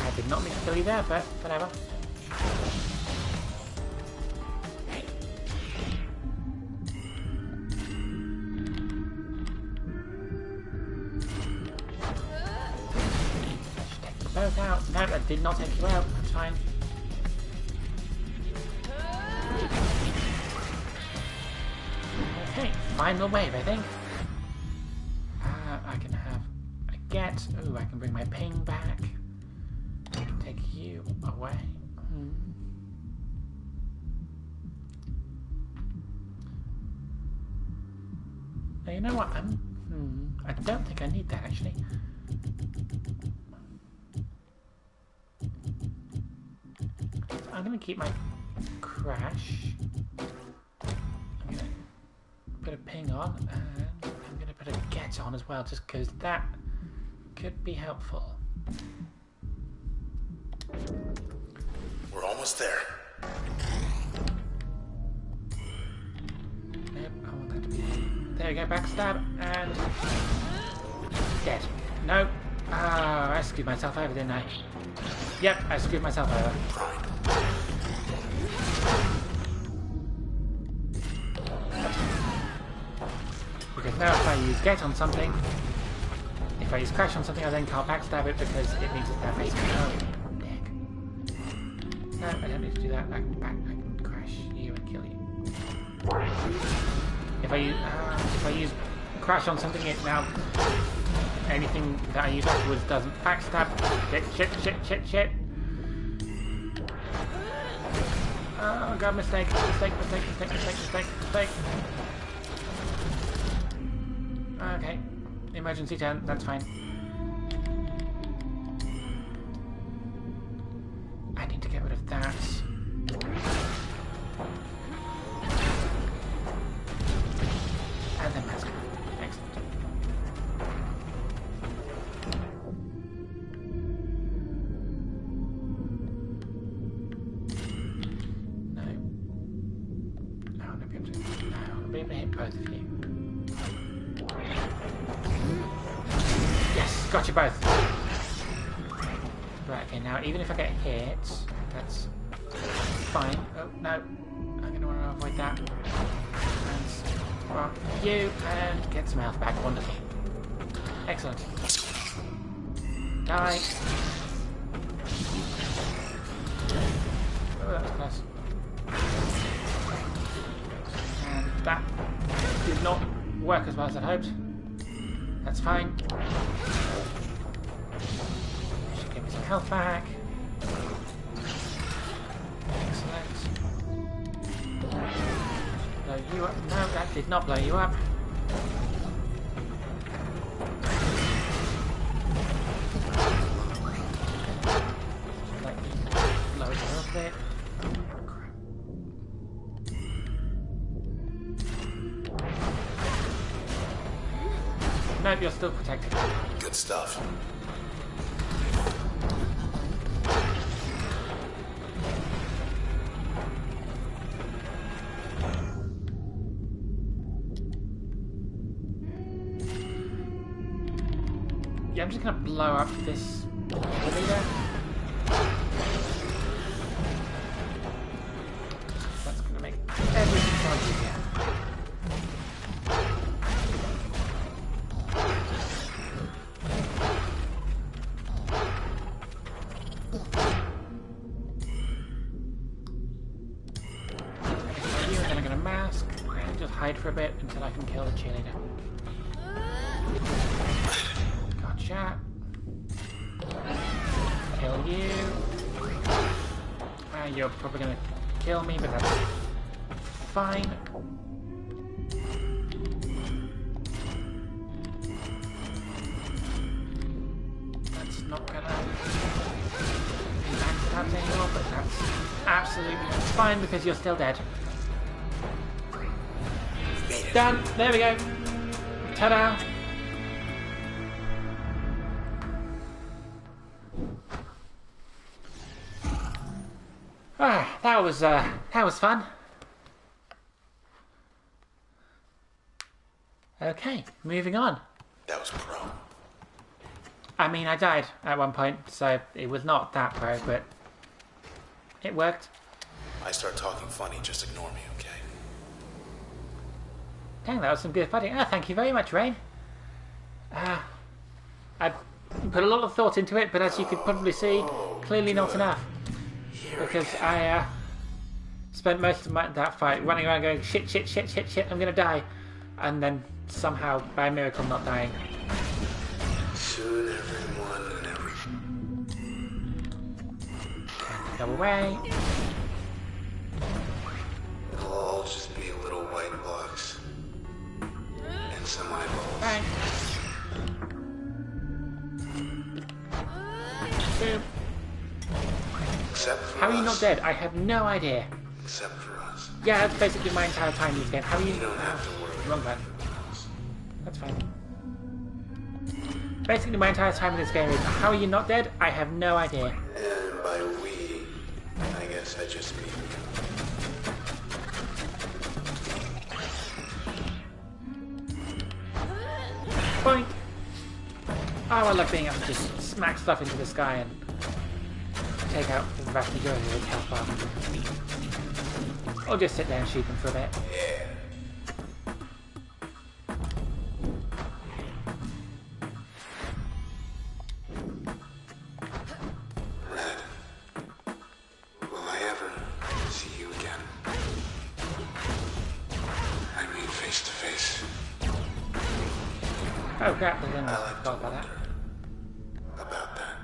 I did not mean to kill you there, but whatever. Both out. No, I did not take you out. That's fine. Okay, final wave, I think. I can have a get. Ooh, I can bring my ping back. I can take you away. Now, you know what? I don't think I need that, actually. I'm going to keep my crash. I'm going to put a ping on, and I'm going to put a get on as well, just because that could be helpful. We're almost there. Nope, I want that to be... There we go, backstab, and... dead. Nope. Ah, I screwed myself over, didn't I? Yep, I screwed myself over. Because now if I use get on something, if I use crash on something, I then can't backstab it because it means it's now facing me. Oh, dick. No, I don't need to do that. I can crash you and kill you. If I use crash on something, it now anything that I use afterwards doesn't backstab. Shit. Oh god, mistake. Okay, emergency turn, that's fine. I need to get rid of that. And then mask. Excellent. No. I'll be able to hit both of you. Yes, got you both. Right, okay, now even if I get hit, that's fine. Oh, no. I'm going to want to avoid that. And swap you and get some health back. Wonderful. Excellent. Die. Oh, that was close. And that did not work as well as I'd hoped. That's fine. Should give me some health back. Excellent. Blow you up. No, that did not blow you up. Let me blow it a little bit. Nope, you're still protected. Good stuff. Yeah, I'm just gonna blow up this leader. That's gonna make everything so much easier. And then I'm gonna mask and just hide for a bit until I can kill the cheerleader. Gotcha. Kill you. You're probably gonna kill me, but that's fine. That's not gonna be backstabs anymore, but that's absolutely fine because you're still dead. Done. There we go. Ta-da. Ah, that was fun. Okay, moving on. That was pro. I mean, I died at one point, so it was not that pro, but it worked. I start talking funny, just ignore me, okay? Dang, that was some good fighting. Ah, thank you very much, Rain. I put a lot of thought into it, but as you could probably see, clearly not enough. Because I spent most of that fight running around going, shit, shit, shit, shit, shit, I'm gonna die. And then somehow, by miracle, not dying. Soon everyone and everything. Go away. It'll all just be a little white box. And some eyeballs. Bang. Boom. Except for How are you us. not dead? I have no idea. Except for us. Yeah, that's basically my entire time in this game. How are you? You don't have to worry. Wrong button. That's fine. Basically, my entire time in this game is how are you not dead? I have no idea. And by we, I guess I just mean Point. Oh, I love being able to just smack stuff into the sky and take out the vast majority of the health bar. Or just sit there and shoot them for a bit. yeah. Red, will I ever see you again? I mean face to face. Oh crap, there's I enemies. like to Forgot about that. wonder about that.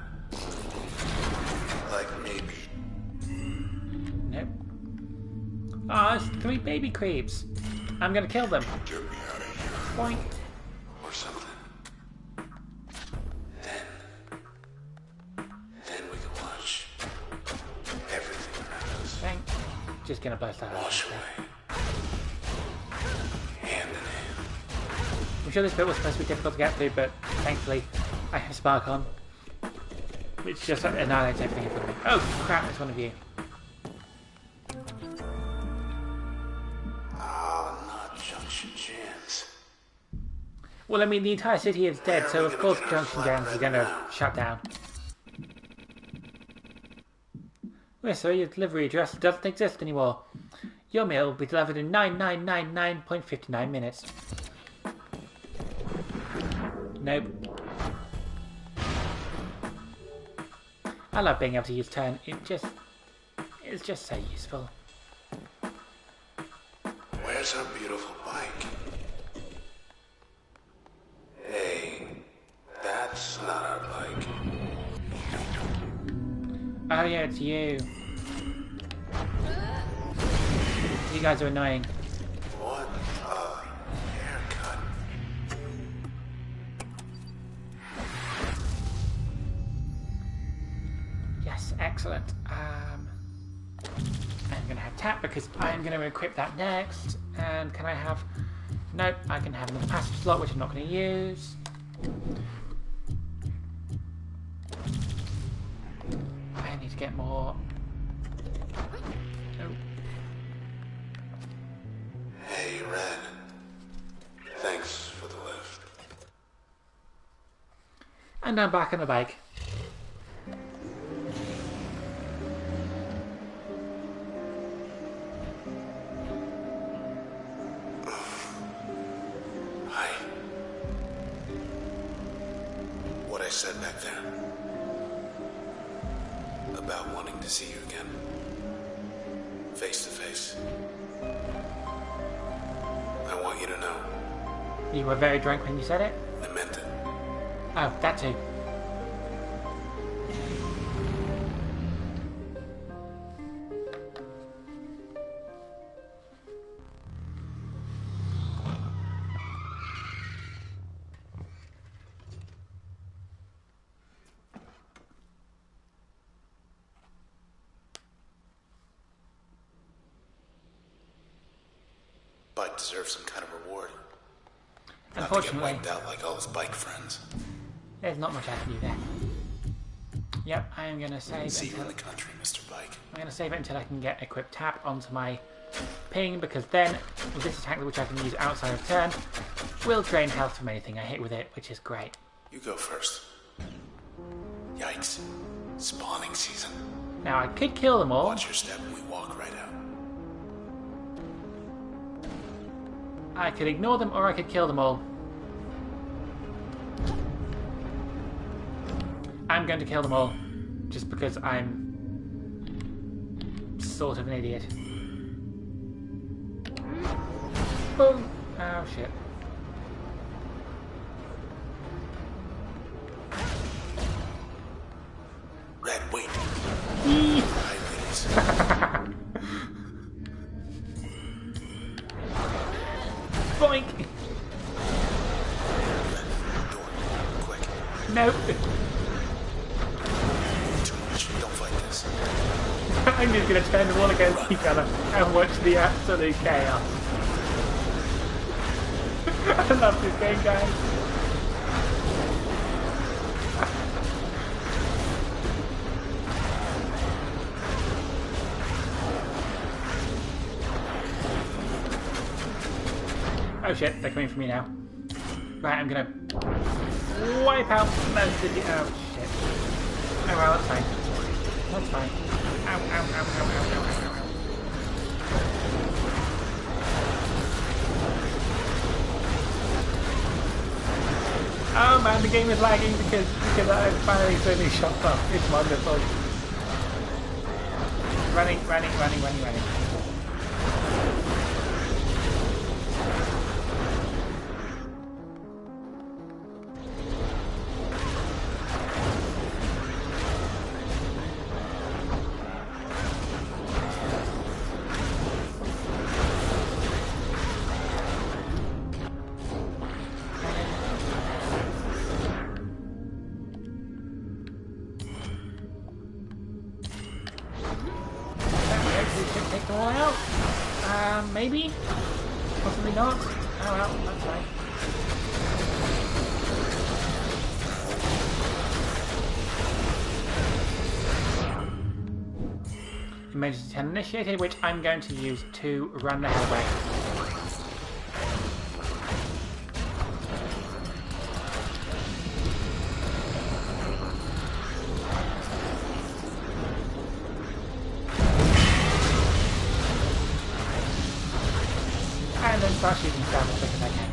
Like maybe. Nope. Oh, there's 3 baby creeps. I'm gonna kill them. Get me out of here. Point. Or something. Then we can watch everything around us Bang. Just gonna burst out. wash away. Hand in hand. I'm sure this bit was supposed to be difficult to get through, but thankfully I have Spark on, which just annihilates everything in front of me. Oh crap, it's one of you. Ah, not Junction Jams. Well, I mean, the entire city is dead, so of course Junction Jams is gonna shut down. Well, so your delivery address doesn't exist anymore. Your mail will be delivered in 9999.59 minutes. Nope. I love being able to use turn. It's just so useful. Where's our beautiful bike? Hey, that's not our bike. Oh yeah, it's you. You guys are annoying. What a haircut. Yes, excellent. I'm going to have tap because I'm going to equip that next. And can I have... Nope, I can have another passive slot, which I'm not going to use. I need to get more... Oh. Hey, Red. Thanks for the lift. And I'm back on the bike. Hi. What I said back there about wanting to see you again, face to face. I want you to know. You were very drunk when you said it? I meant it. Oh, that too. Bike deserves some kind of reward. Not to get Unfortunately, wiped out like all his bike friends. there's not much I can do there. Yep, I am going to save See you in until... the country, Mr. Bike. I'm going to save it until I can get equipped tap onto my ping, because then this attack, which I can use outside of turn, will drain health from anything I hit with it, which is great. You go first. Yikes. Spawning season. Now I could kill them all. Watch your step when we walk right out. I could ignore them, or I could kill them all. I'm going to kill them all, just because I'm sort of an idiot. Boom! Oh shit. Red, wait. Eee. Hi, ladies. Boink! Door. Quick. Nope. Too much. Don't fight this. I'm just going to turn them all against each other and watch the absolute chaos. I love this game, guys. Oh shit, they're coming for me now. Right, I'm gonna wipe out most of the... Oh shit. Oh well, that's fine. That's fine. Ow, ow, ow, ow, ow, ow, ow, ow. Oh man, the game is lagging because I'm finally sending shots off. It's wonderful. Running, running, running, running, running. Take them all out? Maybe? Possibly not? Oh well, that's fine. Emergency 10 initiated, which I'm going to use to run the hell away. And then start shooting stuff as quick as I can.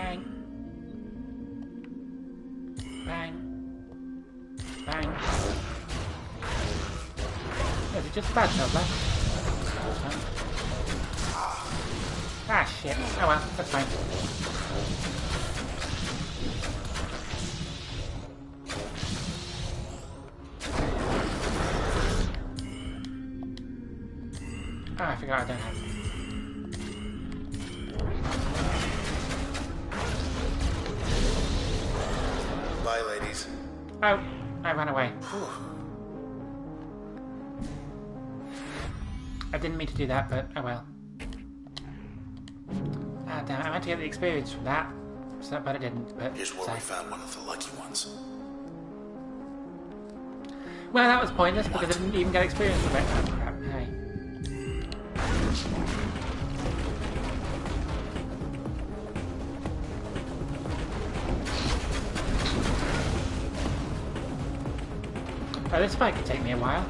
Bang. Bang. Bang. Is it just a bad cells left? Ah, shit. Oh well, that's fine. Oh, I forgot I don't have. Bye, ladies. Oh, I ran away. Ooh. I didn't mean to do that, but oh well. Ah, damn it, I meant to get the experience from that. So, but I didn't, but... Here's where we found one of the lucky ones. Well, that was pointless because I didn't even get experience from it. Oh, crap. Hey. Oh, this fight could take me a while.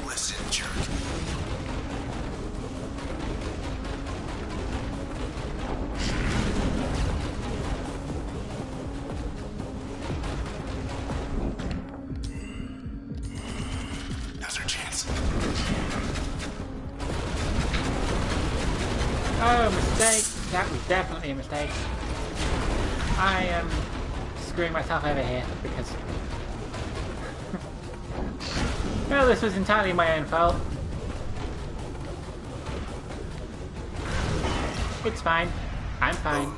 Listen, jerk. Now's our chance. Oh, mistake. That was definitely a mistake. I am screwing myself over here because... well, this was entirely my own fault. It's fine. I'm fine.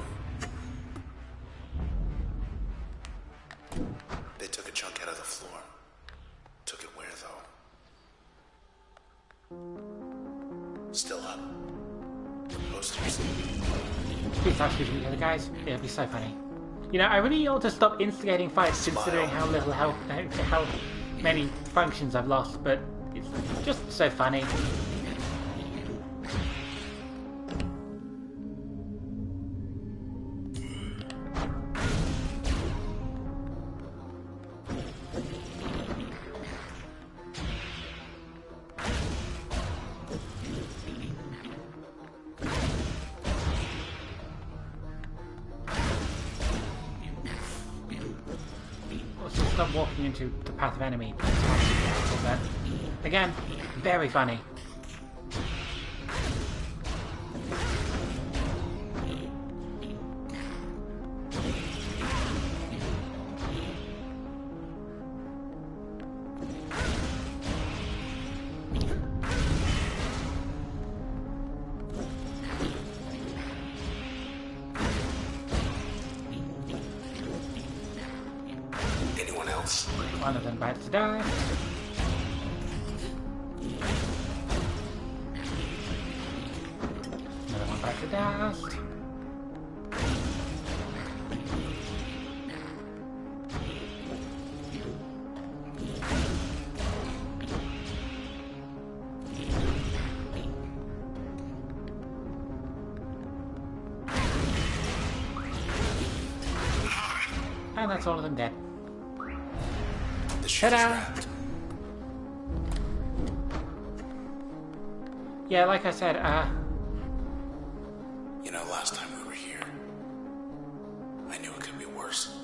They took a chunk out of the floor. Took it where, though? Still up. Posters. Please stop shooting the other guys. It'll be so funny. You know, I really ought to stop instigating fights considering how little health, how many functions I've lost, but it's just so funny. Stop walking into the path of enemy. But again, very funny. One of them bites to die. Another one bites to dust. And that's all of them dead. Ta-da! Yeah, like I said, You know, last time we were here, I knew it could be worse.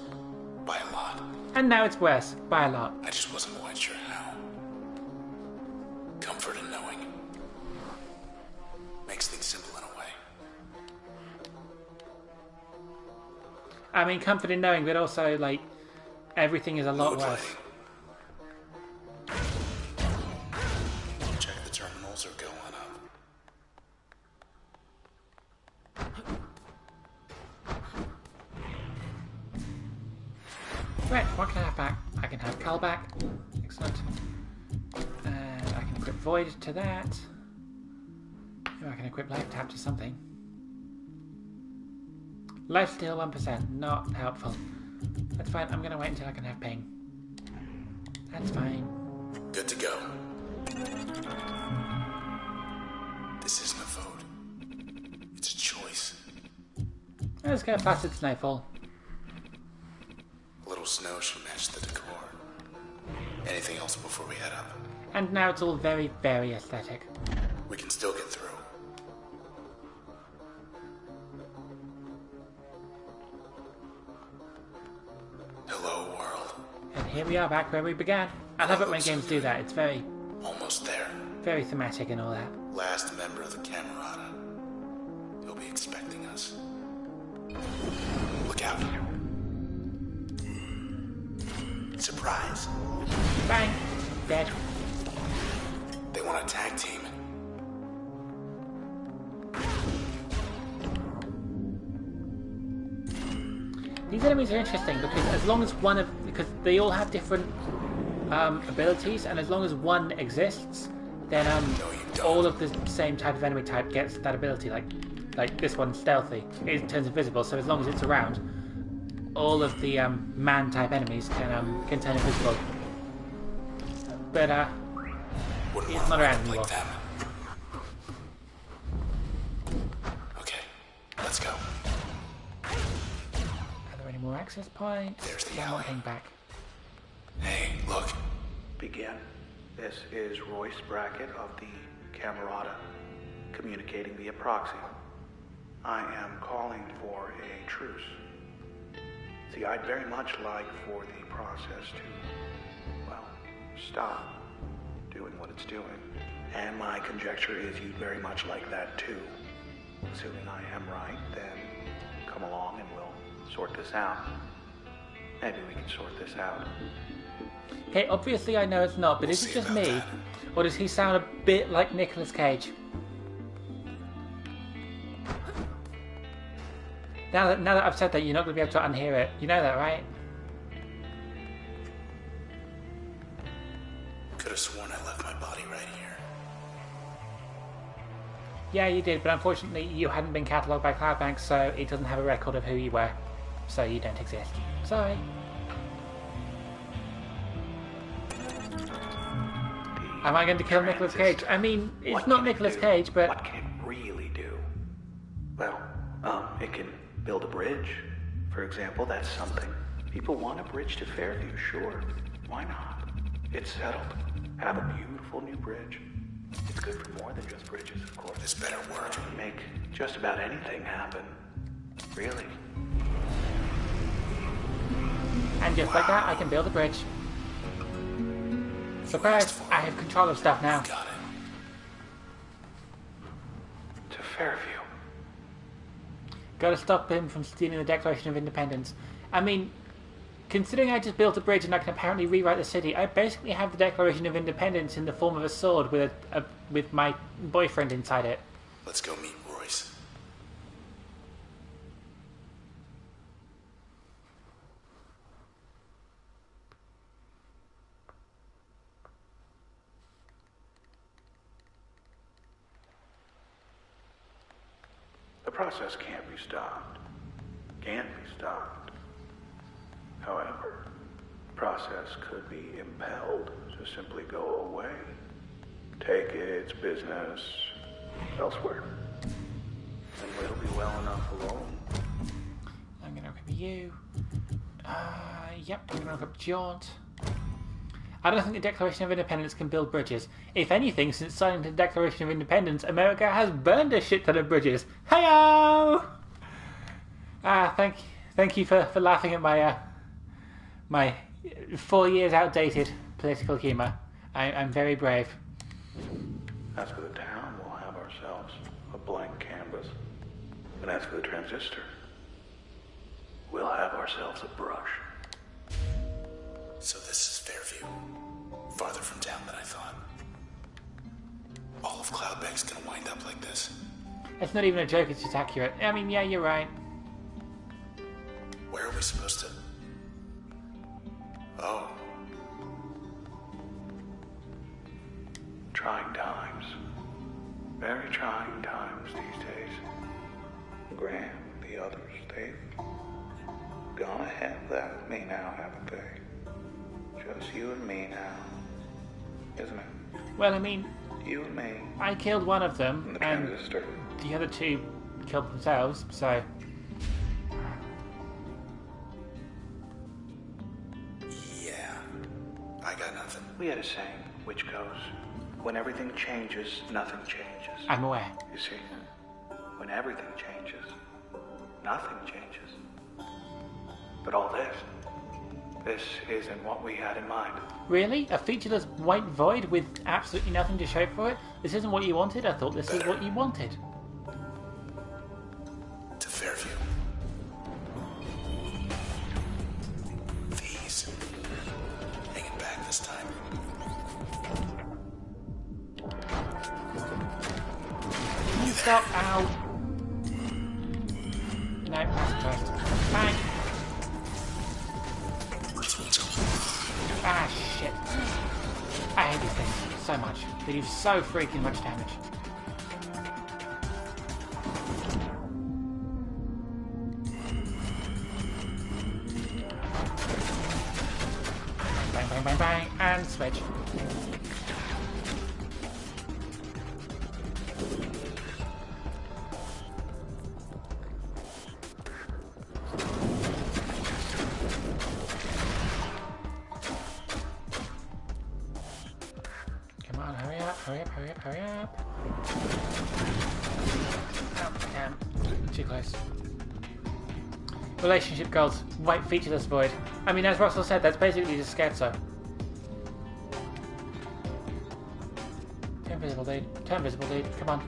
By a lot. and now it's worse, by a lot. I just wasn't quite sure how. Comfort in knowing. Makes things simple in a way. I mean, comfort in knowing, but also, like, everything is a lot Load worse. light. Check the terminals are going up. Right, what can I have back? I can have Cal back. Excellent. And I can equip Void to that. Oh, I can equip Life Tap to something. Life Steal 1%, not helpful. That's fine, I'm gonna wait until I can have Ping. That's fine. Good to go. This isn't a vote. It's a choice. Let's go Placid Snowfall. A little little snow should match the decor. Anything else before we head up? And now it's all very, very aesthetic. We can still get through. Hello, world. And here we are back where we began. I love it when games do that. It's very, Almost there. very thematic and all that. Last member of the Camerata. He'll be expecting us. Look out. Surprise. Bang! Dead. They want a tag team. These enemies are interesting because as long as because they all have different abilities, and as long as one exists, then No, you don't. all of the same type of enemy type gets that ability. Like this one's stealthy, it turns invisible. So as long as it's around, all of the man type enemies can turn invisible. But Wouldn't he's want not to around wind up anymore. like them. Okay, let's go. Are there any more access points? There's the One more alley. thing back. Hey, look. Begin. This is Royce Brackett of the Camerata, communicating via proxy. I am calling for a truce. See, I'd very much like for the process to, well, stop doing what it's doing. And my conjecture is you'd very much like that too. Assuming I am right, then come along and we'll sort this out. Maybe we can sort this out. Okay, obviously I know it's not, but We'll is it see just about me, that. or does he sound a bit like Nicolas Cage? Now that I've said that, you're not going to be able to unhear it. You know that, right? Could have sworn I left my body right here. Yeah, you did, but unfortunately you hadn't been catalogued by Cloudbank, so it doesn't have a record of who you were. So you don't exist. Sorry. Am I going to kill Nicolas Cage? I mean, it's What not can it Nicolas do? Cage, but... What can it really do? Well, it can build a bridge. For example, that's something. People want a bridge to Fairview, sure. Why not? It's settled. Have a beautiful new bridge. It's good for more than just bridges, of course. This better work. Make just about anything happen. Really. And just like that, I can build a bridge. Surprise! I have control of stuff now. Got it. To Fairview. Gotta stop him from stealing the Declaration of Independence. I mean, considering I just built a bridge and I can apparently rewrite the city, I basically have the Declaration of Independence in the form of a sword with with my boyfriend inside it. Let's go meet Royce. The process can't be stopped. Can't be stopped. However, the process could be impelled to simply go away. Take its business elsewhere. And we'll be well enough alone. I'm gonna look at you. Yep, I'm gonna look up Jaunt. I don't think the Declaration of Independence can build bridges. If anything, since signing the Declaration of Independence, America has burned a shit ton of bridges. Heyo! Thank you for laughing at my my 4 years outdated political humour. I'm very brave. As for the town, we'll have ourselves a blank canvas. And as for the transistor, we'll have ourselves a brush. So this is Fairview. Farther from town than I thought. All of Cloudbank's gonna wind up like this. It's not even a joke, it's just accurate. I mean, yeah, you're right. Where are we supposed to... Oh. Trying times. Very trying times these days. Graham, the others, they've gone ahead without me now, haven't they? Just you and me now. Isn't it? Well, I mean, You and me. I killed one of them, And the and transistor. the other two killed themselves, so... Jonathan. We had a saying which goes, when everything changes, nothing changes. I'm aware. You see, when everything changes, nothing changes. But all this isn't what we had in mind. Really? A featureless white void with absolutely nothing to show for it? This isn't what you wanted? I thought this was what you wanted. To Fairview. These. Hang it back this time. Can you stop? Ow. No, that's first. Bang. Ah, shit. I hate these things so much. They do so freaking much damage. Bang, bang, bang, bang, and switch. Come on, hurry up, hurry up, hurry up, hurry up. Oh, damn. Too close. Relationship goals. White featureless void. I mean, as Russell said, that's basically just scherzo. Turn visible, dude. Turn visible, dude. Come on.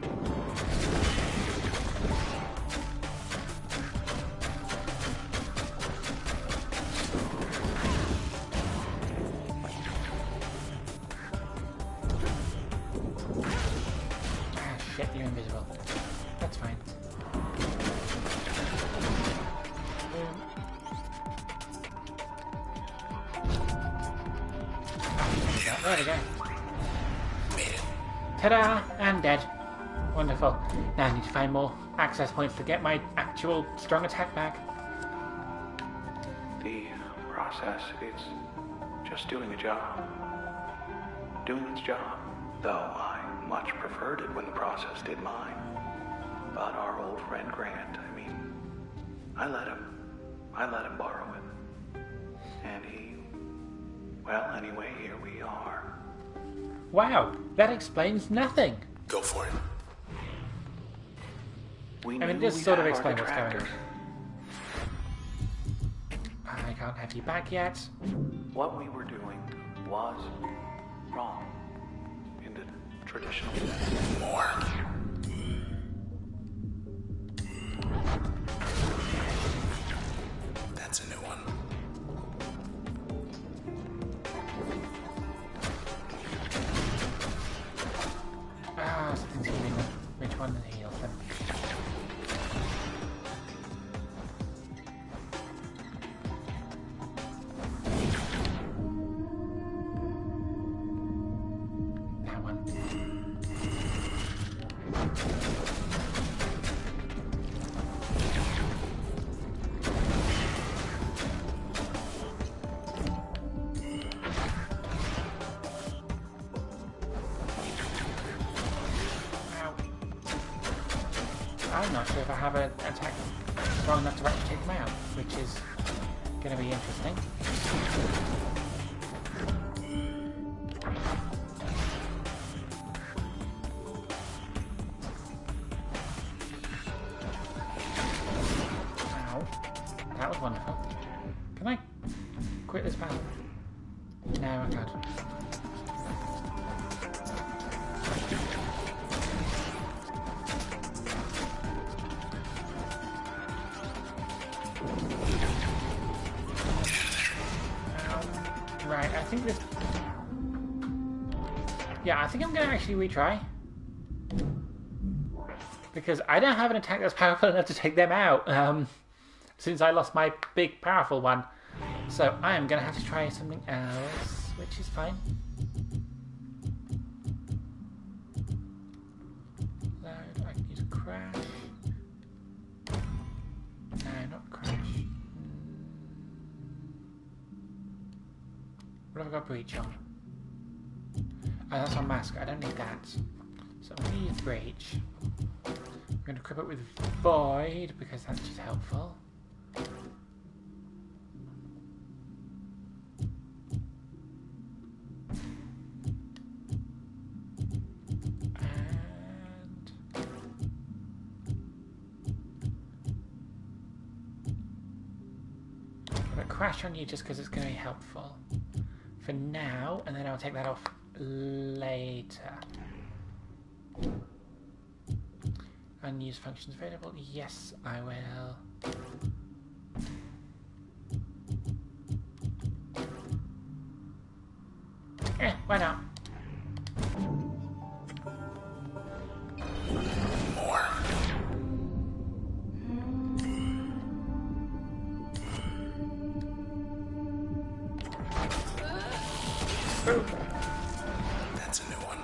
Ah, shit, you're invisible. That's fine. Boom. There we go. Made it. Ta-da! And dead. Wonderful. Now I need to find more access points to get my actual strong attack back. The process is just doing a job. Doing its job. Though I much preferred it when the process did mine. But our old friend Grant, I let him borrow it. And well, anyway, here we are. Wow, that explains nothing. Go for it. We I mean, knew just we'd sort of have our explain what's going on. detractors. I can't have you back yet. What we were doing was wrong in the traditional sense. More. That's a new one. Ah, something's healing them. Which one heals them? That one. Ow. I'm not sure if I have an attack strong enough to actually take them out, which is going to be interesting. Ow. That was wonderful. Can I quit this battle? No, I can't. Right, I think this... Yeah, I think I'm going to actually retry. Because I don't have an attack that's powerful enough to take them out. Since I lost my big, powerful one. So I am going to have to try something else, which is fine. Load, I can use crash. No, not crash. What have I got breach on? Oh, that's on mask. I don't need that. So I'm going to use breach. I'm going to equip it with void because that's just helpful. going to crash on you just because it's going to be helpful for now, and then I'll take that off later. Unused functions available. Yes, I will. Why not? More. That's a new one.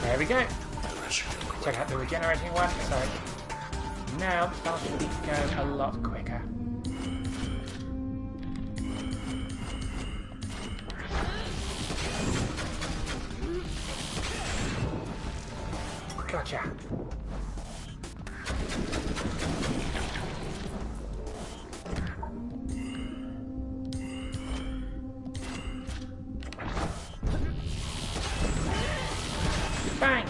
There we go. Check out the regenerating one. So now the spell should be going a lot quicker. Gotcha. Bang!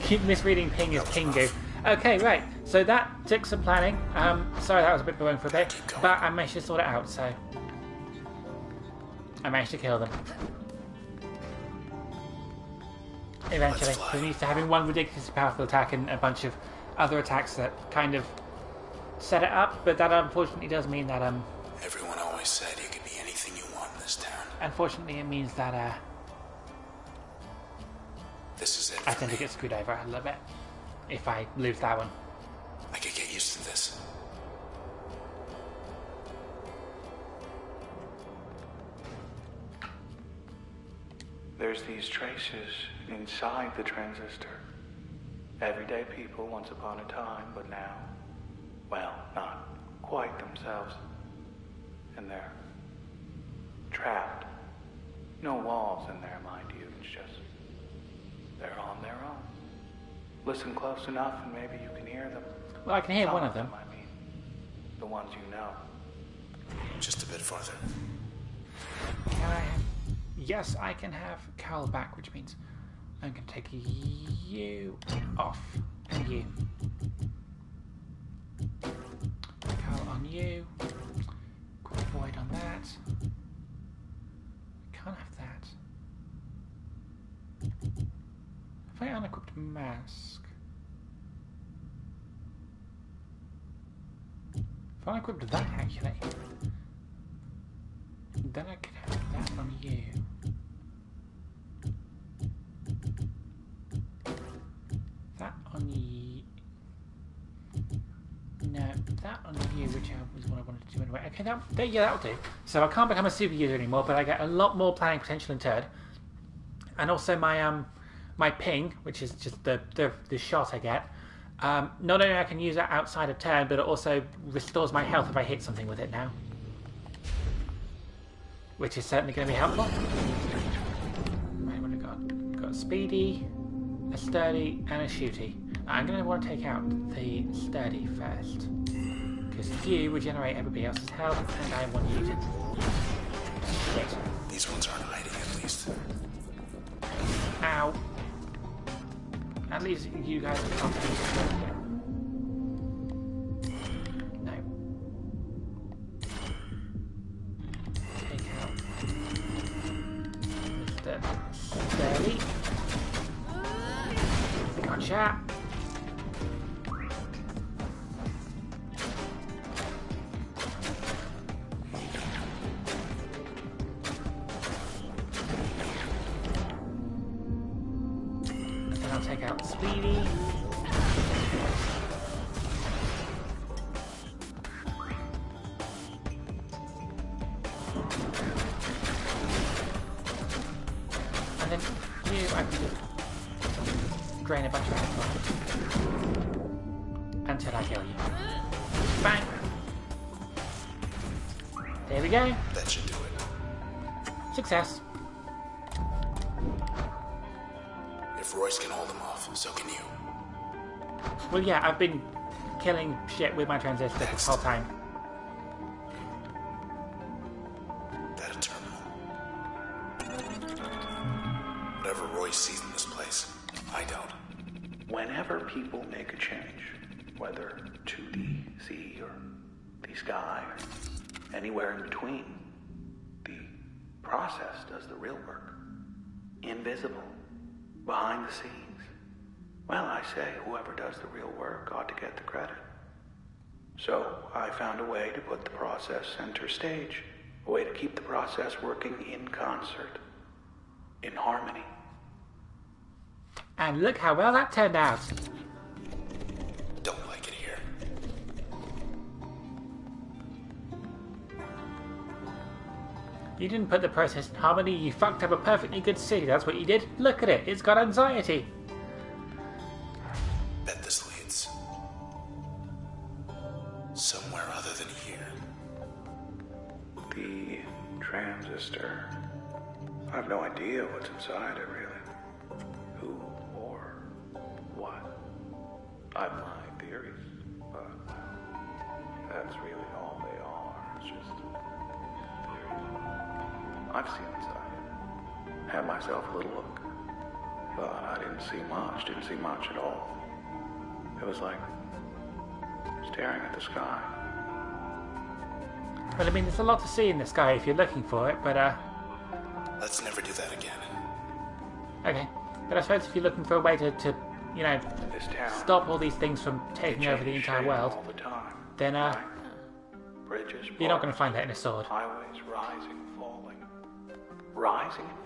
Keep misreading ping as Kingu. Okay, right. So that took some planning. Sorry that was a bit boring for a bit, but I managed to sort it out, so I managed to kill them. Eventually. We're used to having one ridiculously powerful attack and a bunch of other attacks that kind of set it up, but that unfortunately does mean that Everyone always said you could be anything you want in this town. unfortunately it means that This is it I for tend to me. get screwed over a little bit if I lose that one. I could get used to this. There's these traces inside the transistor. Everyday people once upon a time, but now, well, not quite themselves. And they're trapped. No walls in there, mind you. It's just, they're on their own. Listen close enough and maybe you can hear them. Well, I can hear Some one of them. I mean, the ones you know. Just a bit farther. Can I have... Yes, I can have Carl back, which means I'm going to take you off. And you. Carl on you. Quick void on that. Can't have that. If I unequipped mask. If I unequipped that, actually, then I could have that on you. That on you. No, that on you, which was what I wanted to do anyway. Okay, yeah, that'll do. So I can't become a super user anymore, but I get a lot more planning potential in Turd. And also my my ping, which is just the shot I get. Not only I can use that outside of turn, but it also restores my health if I hit something with it now. Which is certainly going to be helpful. Right, what have we got? We've got a speedy, a sturdy, and a shooty. I'm going to want to take out the sturdy first. Because you regenerate everybody else's health, and I want you to... Shit. These ones aren't hiding, at least. Ow. At least you guys are confident. No. Take out Mr. Sturdy. Gotcha. Then I'll take out Speedy. And then you, I can just drain a bunch of health until I kill you. Bang! There we go. That should do it. Success. If Royce can hold them off, so can you. Well, yeah, I've been killing shit with my transistor this whole time. Royce sees in this place. I don't. Whenever people make a change, whether to the sea or the sky or anywhere in between, the process does the real work. Invisible, behind the scenes. Well, I say whoever does the real work ought to get the credit. So I found a way to put the process center stage, a way to keep the process working in concert, in harmony. And look how well that turned out. Don't like it here. You didn't put the process in harmony, you fucked up a perfectly good city, that's what you did. Look at it, it's got anxiety. Bet this leads somewhere other than here. The transistor. I have no idea what's inside it, really. Who or what. I've my theories, but that's really all they are. It's just theories. I've seen inside. Had myself a little look, but I didn't see much at all. It was like staring at the sky. Well, I mean, there's a lot to see in the sky if you're looking for it, but, Let's never do that again. okay. But I suppose if you're looking for a way to you know, This town, stop all these things from taking over the entire world, all the time. then, Right? Bridges, you're not going parks, to find that in a sword. highways rising and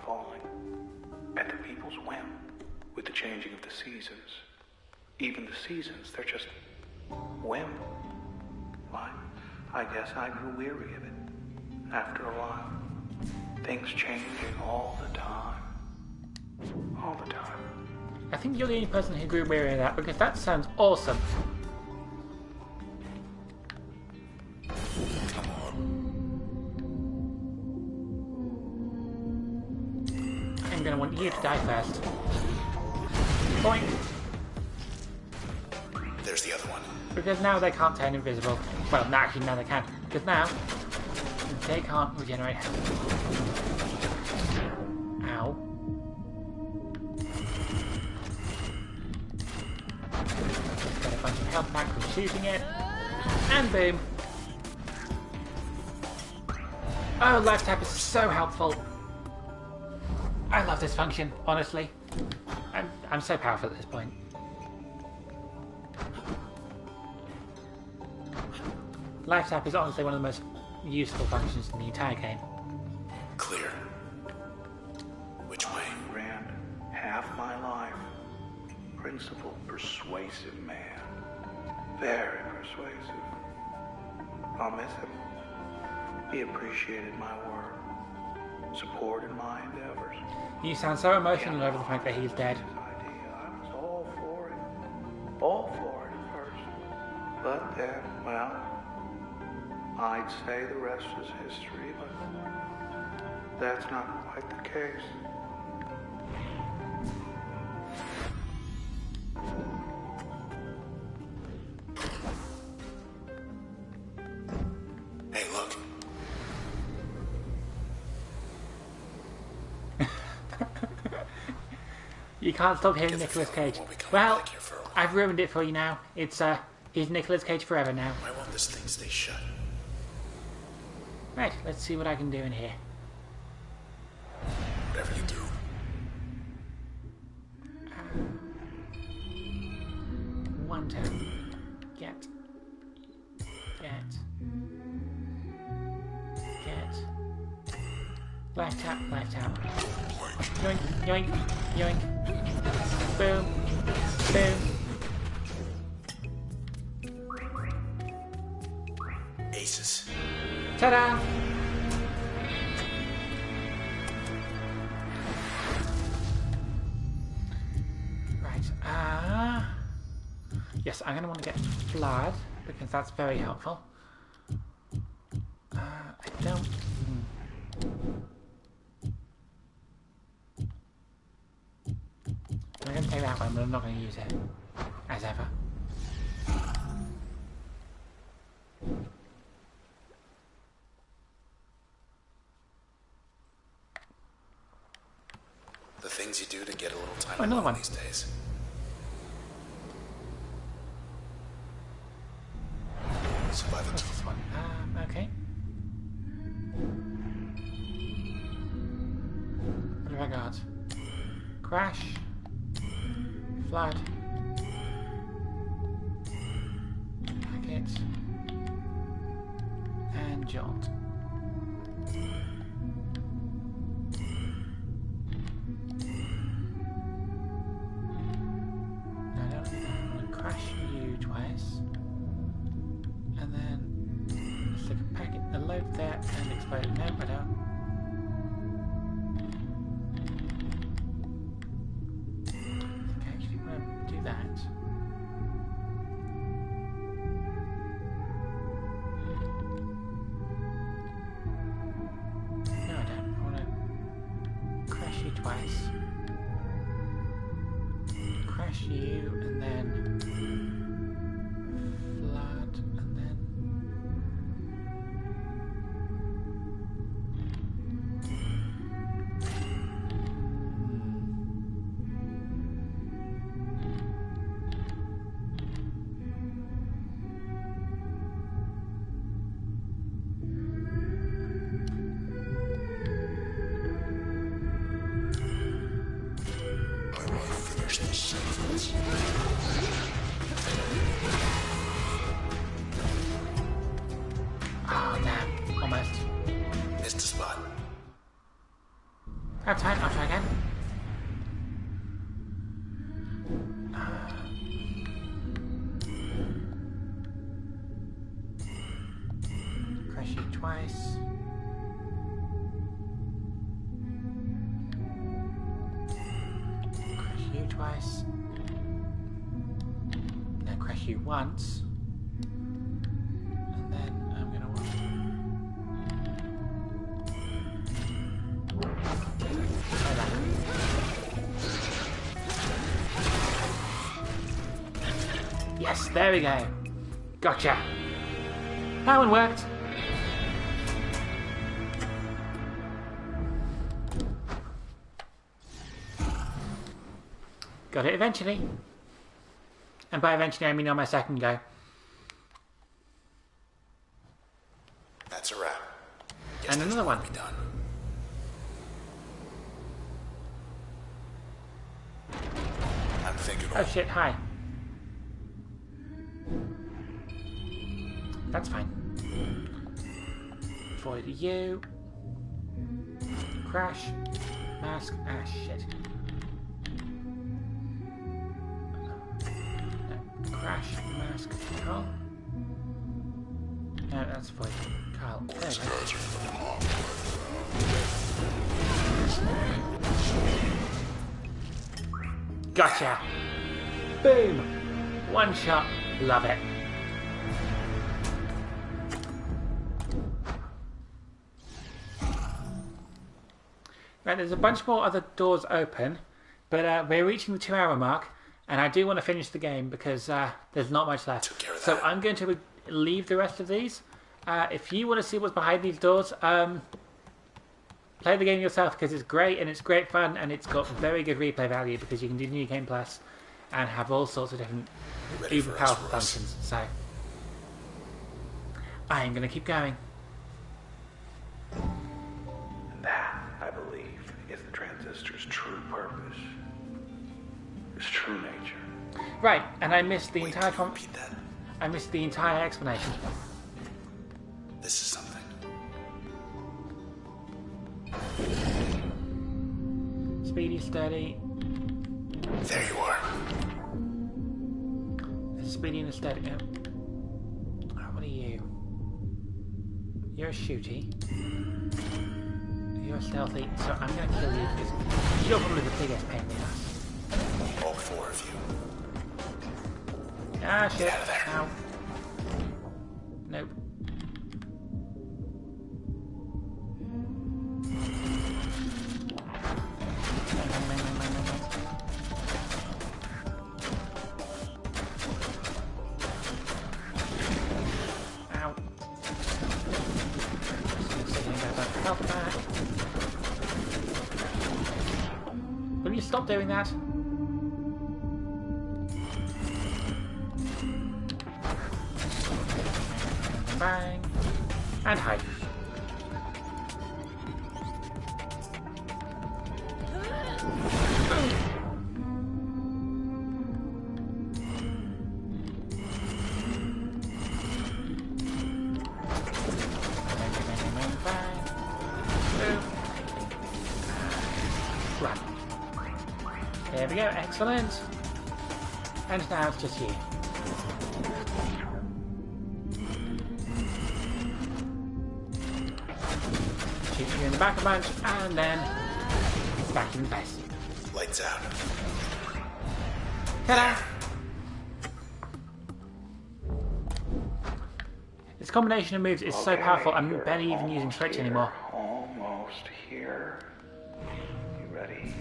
falling at the people's whim with the changing of the seasons. Even the seasons, they're just whim. Why? I guess I grew weary of it after a while. Things changing all the time. All the time. I think you're the only person who grew weary of that, because that sounds awesome. Come on. I'm going to want you to die first. Point. There's the other one. Because now they can't turn invisible. Well, no, actually, now they can. Because now, they can't regenerate health. Ow. Get a bunch of health back from shooting it. And boom. Oh, life tap is so helpful. I love this function, honestly. I'm so powerful at this point. Life tap is honestly one of the most useful functions in the entire game. Clear. Which way? Ran half my life. Principled, persuasive man. Very persuasive. I'll miss him. He appreciated my work. Supported my endeavors. You sound so emotional over the fact that he's dead. His idea. I was all for it. All for it at first. But then, well, I'd say the rest is history, but that's not quite the case. Hey, look. You can't stop hearing Nicolas Cage. Well, I've ruined it for you now. He's Nicolas Cage forever now. Why won't this thing stay shut? Right, let's see what I can do in here. Whatever you do. One turn. Get. Life tap. Yoink, yoink, yoink. Boom. Aces. Ta-da! Right, yes, I'm going to want to get blood, because that's very helpful. I don't... I'm going to take that one, but I'm not going to use it. As ever. The thing things you do to get a little time Oh, another alone one. these days. Survive it. What's this one? Okay. What have I got? Crash. Flood. Packet. And jaunt. No, I don't think I'm going to crash you twice. And then stick a packet, a load there, and explode. No, I don't. I think I actually want to do that. No, I don't. I want to crash you twice. Crash you, and then flood, and then I will finish this sentence. oh damn, almost. Missed a spot. I have time, I'll try again. Crash you twice. Crash you twice. Now crash you once. And then I'm gonna want try that. Yes, there we go. Gotcha. That one worked. Got it eventually. And by eventually I mean on my second go. That's a wrap. Guess And that's another when one. we'll be done. I'm thinking. Oh shit, hi. That's fine. Void you. Crash. Mask. Ah, shit. No. Crash. Mask. Carl. No, that's void. Carl. There we go. Gotcha! Boom! One shot. Love it. Right, there's a bunch more other doors open, but we're reaching the 2-hour mark, and I do want to finish the game because there's not much left. Took care of So that. I'm going to leave the rest of these. If you want to see what's behind these doors, play the game yourself because it's great and it's great fun and it's got very good replay value because you can do New Game Plus and have all sorts of different Ready uber for powerful us, Royce? functions. So I am going to keep going. And that, I believe, is the transistor's true purpose. Its true nature. Right, and I missed the Wait, entire can you repeat that? I missed the entire explanation. This is something. Speedy, steady. There you are. There's a speedy and a steady. Oh. Oh, what are you? You're a shooty. You're stealthy. So I'm going to kill you because you're probably the biggest pain in the ass. All four of you. Ah, shit. out of there. Ow. Nope. Ow. Health back. Will you stop doing that. Bang. And hide. Run. There we go, excellent. And now it's just you. Shoot you in the back a bunch, and then back in the base. Lights out. Ta-da! This combination of moves is so powerful, I'm barely even using Switch anymore. Almost here. You ready?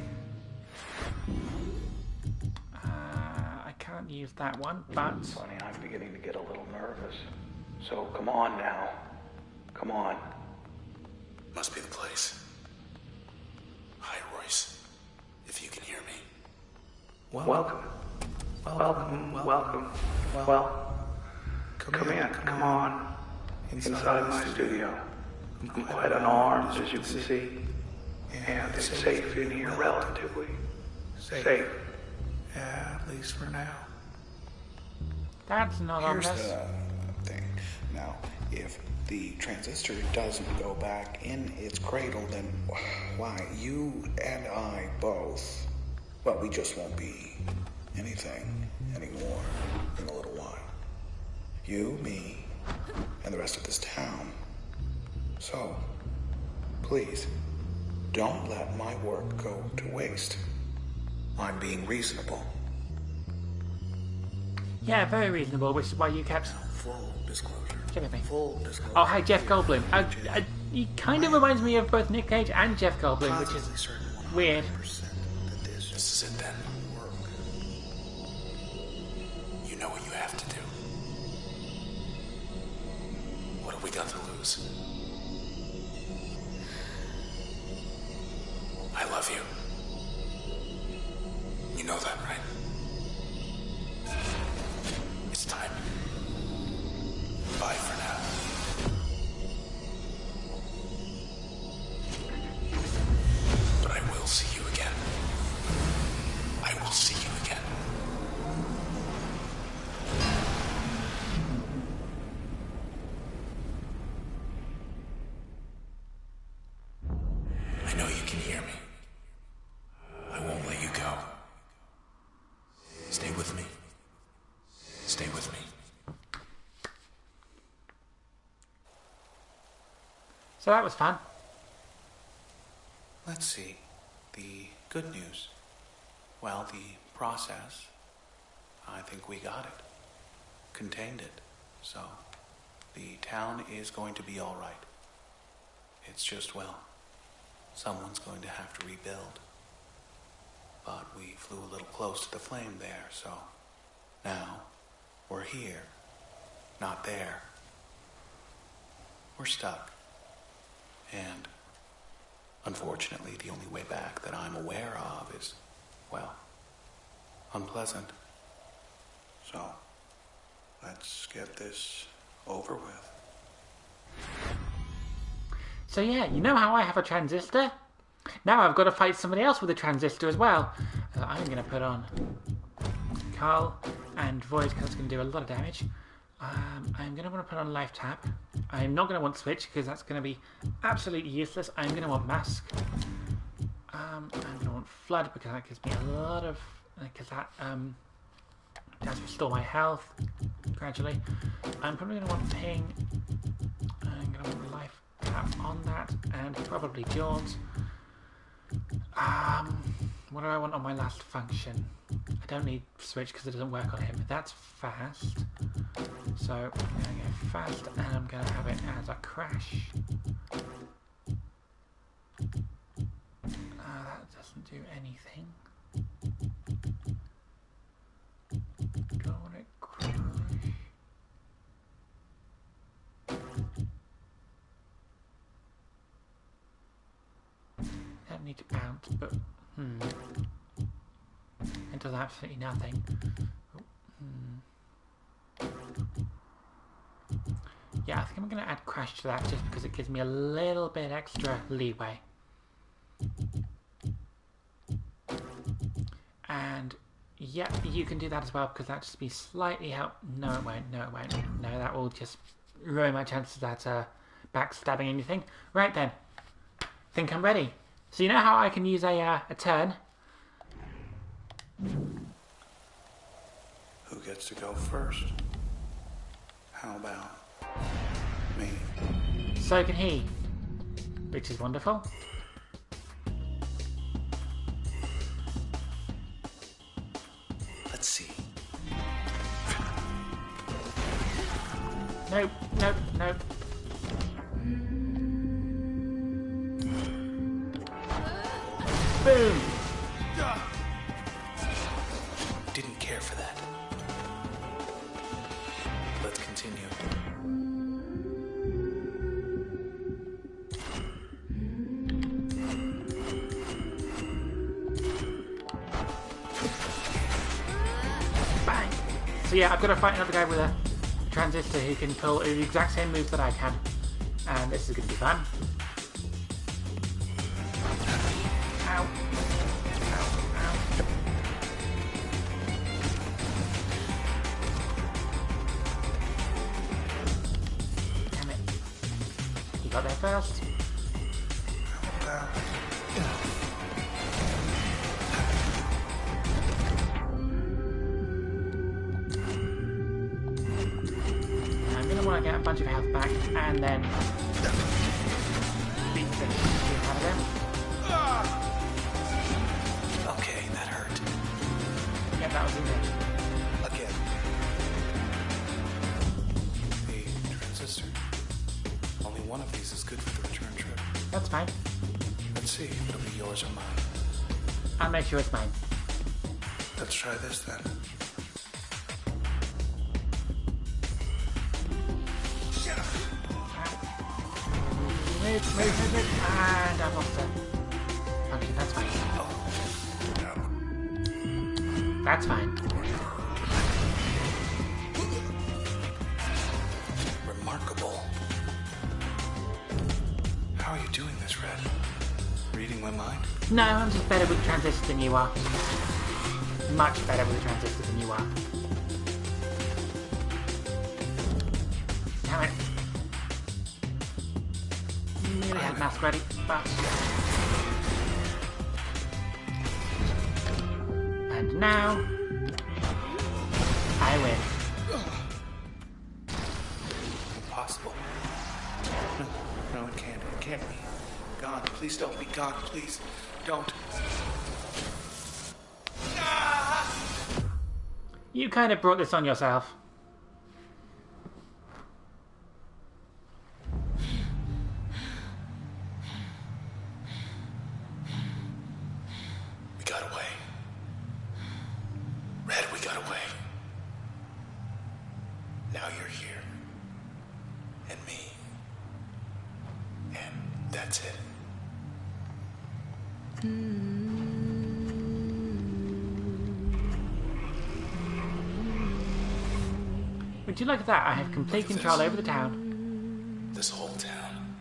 I can't use that one, but... Funny, I'm beginning to get a little nervous. So come on now. Come on. Must be the place. Hi, Royce. If you can hear me. Welcome. Well, come in. Come on. Inside my studio. I'm quite unarmed, as you can see. And it's safe in here, relatively. Safe. Yeah, at least for now. That's not Here's ominous. the thing. Now, if the transistor doesn't go back in its cradle, then why, you and I both, well, we just won't be anything anymore in a little while. You, me, and the rest of this town. So, please, don't let my work go to waste. I'm being reasonable. Yeah, very reasonable, which is why you kept... Full disclosure. Give it me. Full disclosure. Oh, hi, Jeff Goldblum. He kind of reminds me of both Nick Cage and Jeff Goldblum, which is weird. That This is it then. work. You know what you have to do. What have we got to lose? I love you. You know that, right? It's time. Bye for now. But I will see you again. I will see you again. I know you can hear me. I won't let you go. Stay with me. Stay with me. So that was fun. Let's see. The good news. Well, the process. I think we got it. Contained it. So, the town is going to be all right. It's just, well, someone's going to have to rebuild. But we flew a little close to the flame there, so now we're here, not there. We're stuck. And unfortunately, the only way back that I'm aware of is, well, unpleasant. So, let's get this over with. So yeah, you know how I have a transistor? Now I've got to fight somebody else with a transistor as well. I'm going to put on Carl and Void because it's going to do a lot of damage. I'm going to want to put on Life Tap. I'm not going to want Switch because that's going to be absolutely useless. I'm going to want Mask. I'm going to want Flood because that gives me a lot of... because that does restore my health gradually. I'm probably going to want Ping. I'm going to want Life Tap on that and probably Jaws. What do I want on my last function? I don't need Switch because it doesn't work on him. That's fast. So I'm going to go fast and I'm going to have it as a crash. That doesn't do anything. Do I want it crash? Don't need to bounce, but It does absolutely nothing. Yeah, I think I'm going to add crash to that just because it gives me a little bit extra leeway. And yeah, you can do that as well because that just be slightly help. No, it won't. No, it won't. No, that will just ruin my chances at backstabbing anything. Right then, think I'm ready. So you know how I can use a turn? Who gets to go first? How about me? So can he, which is wonderful. Let's see. Nope, nope, nope. Boom! Didn't care for that. Let's continue. Bang! So yeah, I've got to fight another guy with a transistor who can pull the exact same moves that I can. And this is going to be fun. Ow. Ow, ow. Damn it. You got there first. I'm going to want to get a bunch of health back and then beat the shit out of them. Okay, that hurt. Yeah, that was easy. Again. Hey, Transistor. Only one of these is good for the return trip. That's fine. Let's see if it'll be yours or mine. I'll make sure it's mine. Let's try this then. Move. And I've lost it. Okay, that's fine. That's fine. Remarkable. How are you doing this, Red? Reading my mind? No, I'm just better with transistors than you are. Much better with the transistors than you are. Damn it. Nearly had mask ready, but... And now... I win. Impossible. No, it can't. It can't be. God, please don't be. God, please don't. You kind of brought this on yourself. We got away. Red, we got away. Now you're here. And me. And that's it. Would you look at that? I have complete control over the town. This whole town.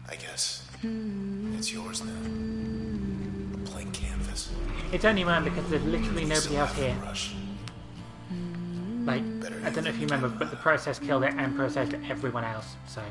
I guess it's yours now. A blank canvas. It's only mine because there's literally nobody else here. Rush. Like, I don't know if you remember, but the process killed it and processed everyone else, so...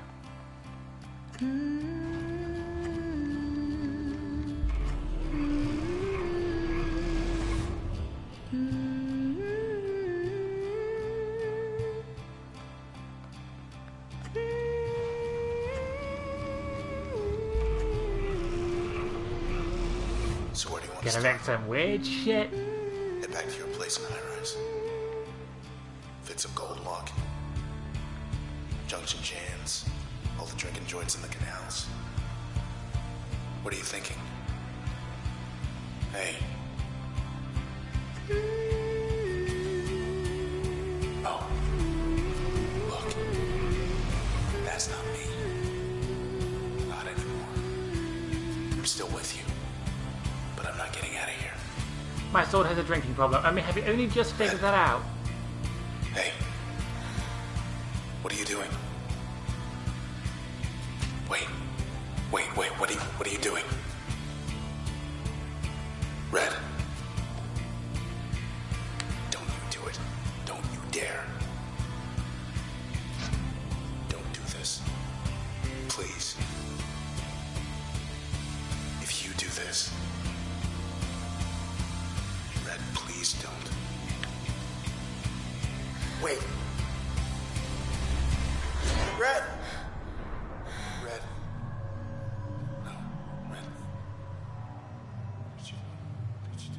So where do you want to Gonna start? wreck some weird shit. Head back to your place in High-Rise. Fits a gold lock. Junction jams. All the drinking joints in the canals. What are you thinking? Hey. Oh. Look. That's not me. Not anymore. I'm still with you. But I'm not getting out of here. My sword has a drinking problem. I mean, have you only just figured that out? Hey. What are you doing? Wait, what are you doing? Red. Don't you do it. Don't you dare. Don't do this. Please. If you do this, Red, please don't. Wait. Red! Red. No, Red. What did you do? What did you do?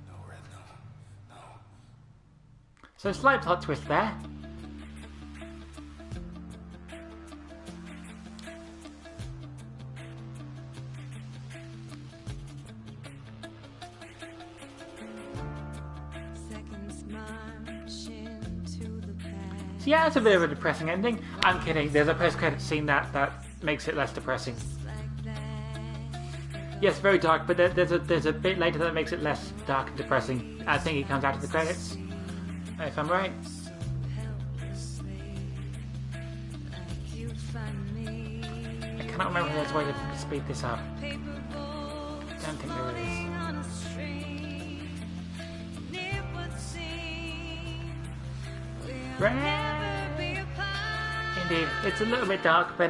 No, Red, no. So slight plot twist there. So yeah, it's a bit of a depressing ending. I'm kidding. There's a post-credit scene that makes it less depressing. Yes, very dark, but there's a bit later that makes it less dark and depressing. I think it comes out of the credits, if I'm right. I cannot remember if there's a way to speed this up. I don't think there is. Indeed, it's a little bit dark, but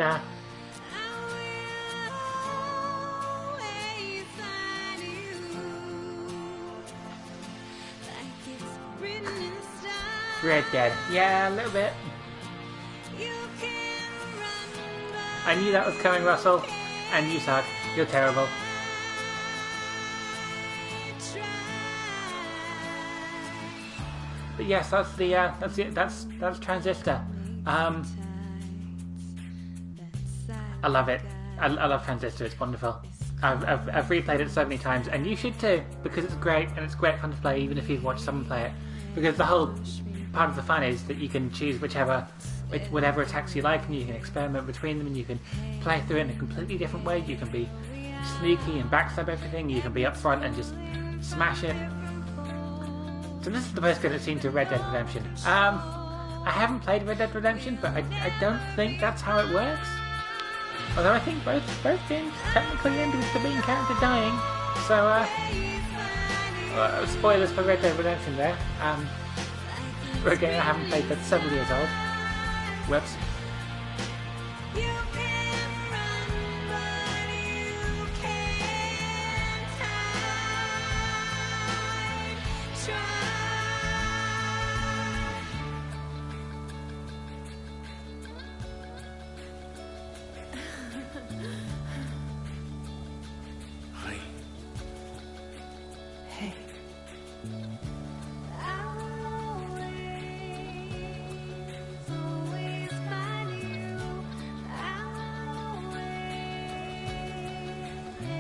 Red Dead. Yeah, a little bit. I knew that was coming, Russell, and you suck. You're terrible. But yes, that's Transistor. I love it. I love Transistor. It's wonderful. I've replayed it so many times, and you should too, because it's great and it's great fun to play, even if you've watched someone play it. Because the whole part of the fun is that you can choose whatever attacks you like, and you can experiment between them, and you can play through it in a completely different way. You can be sneaky and backstab everything. You can be up front and just smash it. So this is the most credit scene to Red Dead Redemption. I haven't played Red Dead Redemption, but I don't think that's how it works. Although I think both games technically end with the main character dying. So, spoilers for Red Dead Redemption there. For a game I haven't played that's several years old. Whoops.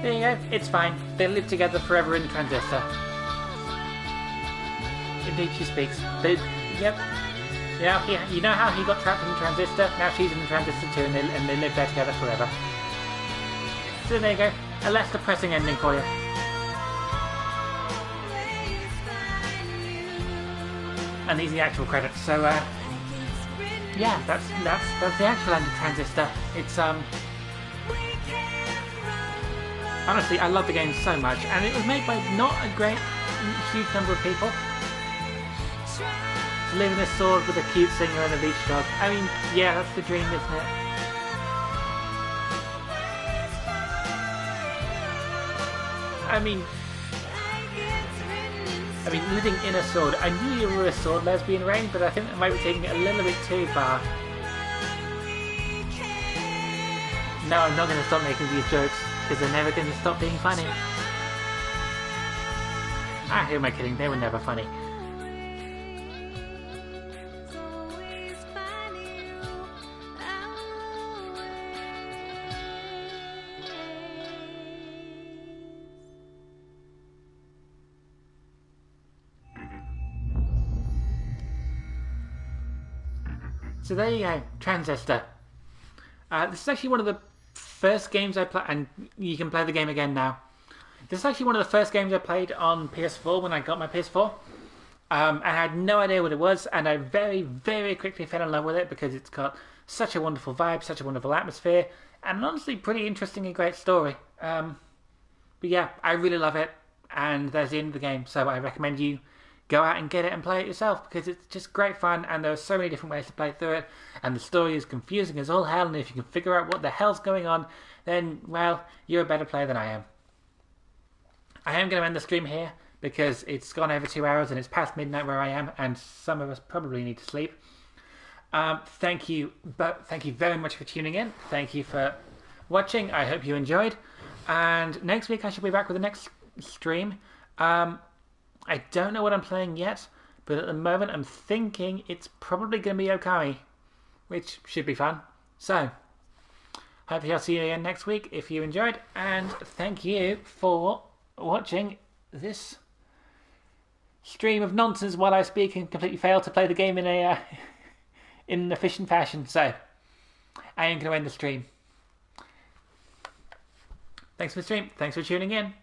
There you go, it's fine. They live together forever in Transistor. Indeed, she speaks. Yep. Yeah, you know how he got trapped in the Transistor? Now she's in the Transistor too, and they live there together forever. So there you go. A less depressing ending for you. And these are the actual credits. So, yeah, that's the actual end of Transistor. It's honestly, I love the game so much, and it was made by not a huge number of people. To live in a sword with a cute singer and a beach dog. I mean, yeah, that's the dream, isn't it? I mean, living in a sword. I knew you were a sword lesbian, Rain, but I think that might be taking it a little bit too far. No, I'm not going to stop making these jokes, because they're never going to stop being funny. Who am I kidding? They were never funny. So there you go, Transistor. This is actually one of the first games I play, and you can play the game again now. This is actually one of the first games I played on PS4 when I got my PS4. And I had no idea what it was, and I very, very quickly fell in love with it because it's got such a wonderful vibe, such a wonderful atmosphere, and honestly pretty interesting and great story. But yeah, I really love it, and there's the end of the game, so I recommend you go out and get it and play it yourself because it's just great fun, and there are so many different ways to play through it, and the story is confusing as all hell, and if you can figure out what the hell's going on, then, well, you're a better player than I am. I am going to end the stream here because it's gone over 2 hours and it's past midnight where I am, and some of us probably need to sleep. Thank you very much for tuning in. Thank you for watching. I hope you enjoyed. And next week I shall be back with the next stream. I don't know what I'm playing yet, but at the moment I'm thinking it's probably going to be Okami, which should be fun. So, hopefully I'll see you again next week if you enjoyed, and thank you for watching this stream of nonsense while I speak and completely fail to play the game in a in an efficient fashion. So, I am going to end the stream. Thanks for the stream. Thanks for tuning in.